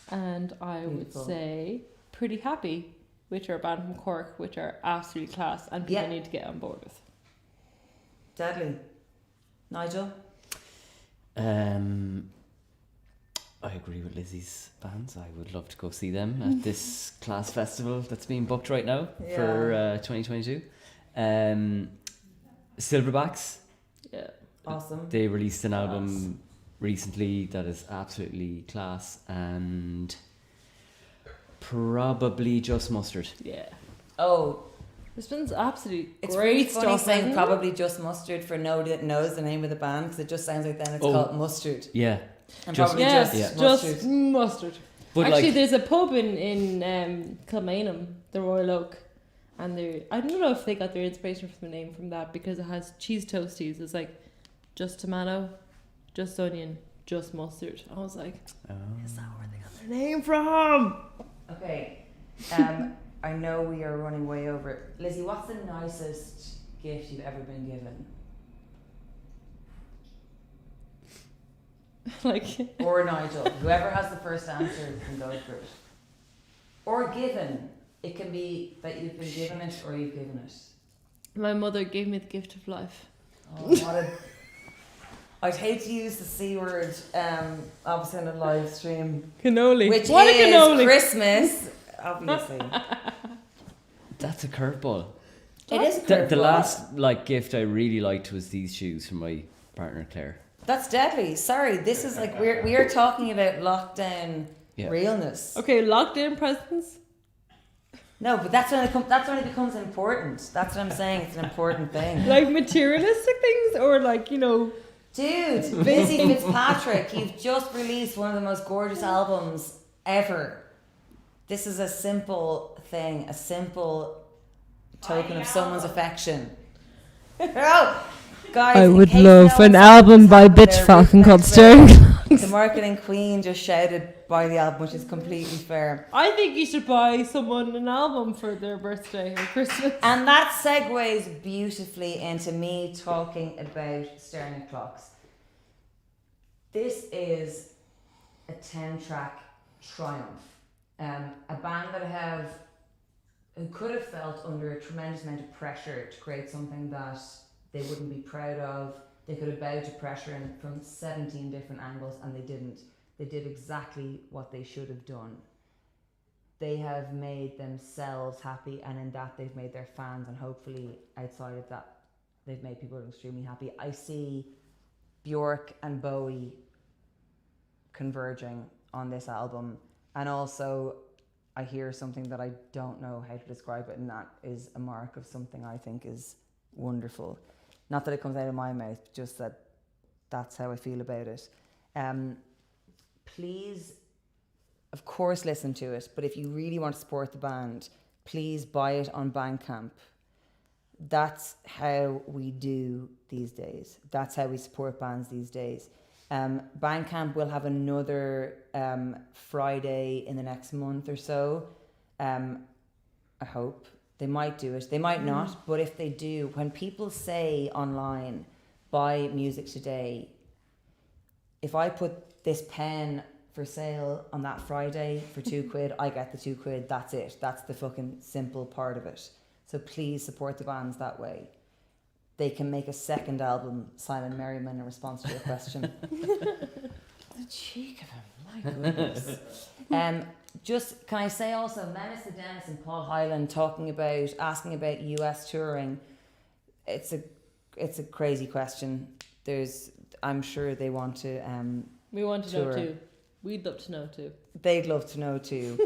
And I Beautiful. would say Pretty Happy, which are a band from Cork, which are absolutely class and people need to get on board with. Deadly. Nigel? I agree with Lizzie's bands. I would love to go see them at this class festival that's being booked right now for 2022. Silverbacks. Yeah. Awesome. They released an album recently that is absolutely class, and probably Just Mustard. Yeah. Oh, There's been absolutely it's great really funny stuff. saying isn't probably Just Mustard for nobody that knows the name of the band, because it just sounds like then it's called Mustard. Yeah. And Just- probably Yes, just just Mustard. mustard. But Actually, like, there's a pub in Kilmainham, the Royal Oak, and I don't know if they got their inspiration from the name from that, because it has cheese toasties. It's like just tomato, just onion, just mustard. I was like, is that where they got their name from? Okay. I know we are running way over it. Lizzie, what's the nicest gift you've ever been given? Like, Or Nigel. Whoever has the first answer can go for it. Or given. It can be that you've been given it or you've given it. my mother gave me the gift of life. Oh, what a... I'd hate to use the C word, obviously on a live stream. Cannoli. Which What a is cannoli. Christmas, obviously. that's a curveball. It is a The curveball. last gift I really liked was these shoes from my partner Claire. That's deadly. Sorry, this is like we are talking about lockdown realness. Okay, lockdown presents. No, but that's when it becomes important. That's what I'm saying. It's an important thing. Like materialistic things, or like, you know. Dude, Lizzie Fitzpatrick, you've just released one of the most gorgeous albums ever. This is a simple thing, a simple token of someone's affection. Oh, guys, I in would case love no one an saw album what's by happened Bitch there, Falcon Ruth called Medber, Staring the marketing queen, just shouted buy the album, which is completely fair. I think you should buy someone an album for their birthday or Christmas. And that segues beautifully into me talking about staring at clocks. This is a 10-track triumph. A band that who could have felt under a tremendous amount of pressure to create something that they wouldn't be proud of. They could have bowed to pressure from 17 different angles, and they didn't. They did exactly what they should have done. They have made themselves happy, and in that they've made their fans, and hopefully outside of that they've made people extremely happy. I see Bjork and Bowie converging on this album, and also I hear something that I don't know how to describe it, and that is a mark of something I think is wonderful. Not that it comes out of my mouth, just that that's how I feel about it. Please, of course, listen to it, but if you really want to support the band, please buy it on Bandcamp. That's how we do these days. That's how we support bands these days. Bandcamp will have another Friday in the next month or so. I hope. They might do it. They might not. But if they do, when people say online, buy music today, if I put this pen for sale on that Friday for £2, I get the £2. That's it. That's the fucking simple part of it. So please support the bands that way. They can make a second album, Simon Merriman, in response to your question. The cheek of him, my goodness. Just, can I say also, Menace the Dennis and Paul Hyland asking about US touring. It's a crazy question. I'm sure they want to We want to tour. know too. We'd love to know too. They'd love to know too.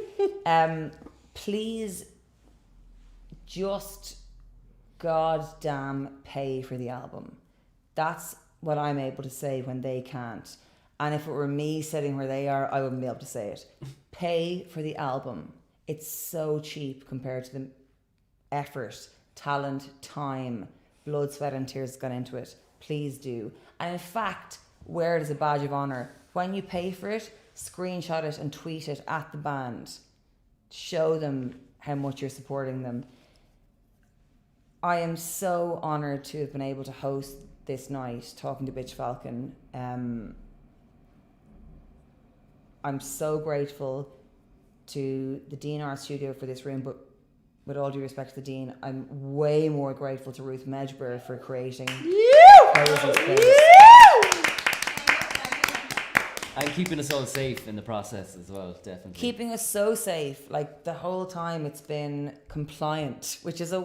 Please just goddamn pay for the album. That's what I'm able to say when they can't. And if it were me sitting where they are, I wouldn't be able to say it. Pay for the album. It's so cheap compared to the effort, talent, time, blood, sweat and tears gone into it. Please do. And in fact, wear it as a badge of honour. When you pay for it, screenshot it and tweet it at the band. Show them how much you're supporting them. I am so honoured to have been able to host this night, talking to Bitch Falcon. I'm so grateful to the Dean Art Studio for this room, but with all due respect to the Dean, I'm way more grateful to Ruth Medber for creating cozy space. And keeping us all safe in the process as well, definitely. Keeping us so safe, like the whole time it's been compliant, which is I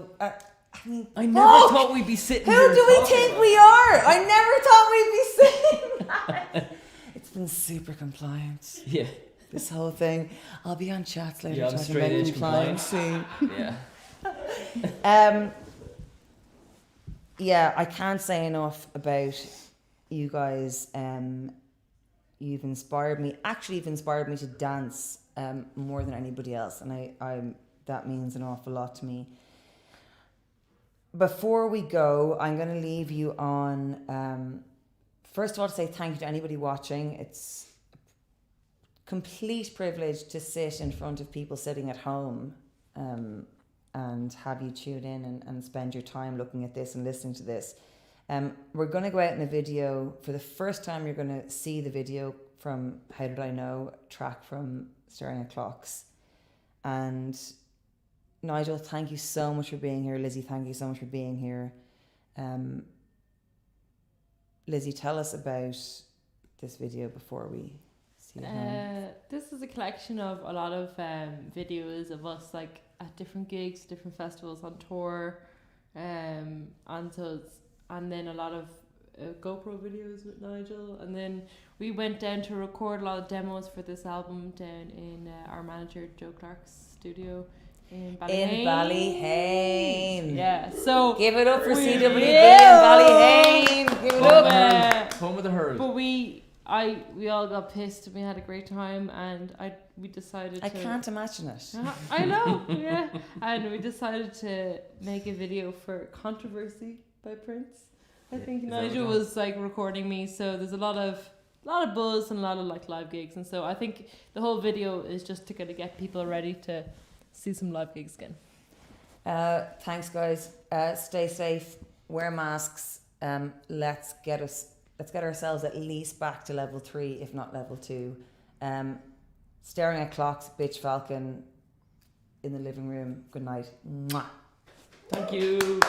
never thought we'd be sitting Who here do we talking think about we are? I never thought we'd be saying that. It's been super compliant. Yeah. This whole thing. I'll be on chats later Yeah, I'm talking straight about edge compliancy. Yeah. Yeah, I can't say enough about you guys. You've inspired me. Actually, you've inspired me to dance more than anybody else, and I that means an awful lot to me. Before we go, I'm going to leave you on. First of all, to say thank you to anybody watching. It's a complete privilege to sit in front of people sitting at home and have you tune in and spend your time looking at this and listening to this. We're going to go out in a video. For the first time, you're going to see the video from How Did I Know, track from Staring at Clocks. And Nigel, thank you so much for being here. Lizzie, thank you so much for being here. Lizzie, tell us about this video before we see it. This is a collection of a lot of videos of us like at different gigs, different festivals, on tour, and then a lot of GoPro videos with Nigel, and then we went down to record a lot of demos for this album down in our manager Joe Clark's studio in In Ballyhane. Yeah, so Give it up for we- CWB in Yeah. Ballyhane. Give it up. Home of the herd. But we all got pissed and we had a great time, and we decided I to. can't imagine it. I know, yeah. And we decided to make a video for Controversy by Prince. I think Is that Nigel what it was like recording me, so there's a lot of buzz and a lot of like live gigs, and so I think the whole video is just to kind of get people ready to see some live gigs again. Thanks, guys. Stay safe. Wear masks. Let's get ourselves at least back to level 3, if not level 2. Staring at clocks, bitch Falcon in the living room. Good night. Mwah. Thank you.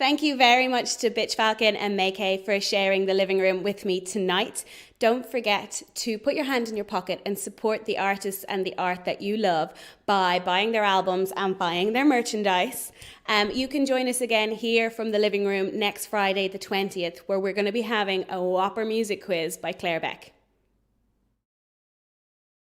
Thank you very much to Bitch Falcon and Maykay for sharing the living room with me tonight. Don't forget to put your hand in your pocket and support the artists and the art that you love by buying their albums and buying their merchandise. You can join us again here from the living room next Friday the 20th, where we're going to be having a whopper music quiz by Claire Beck.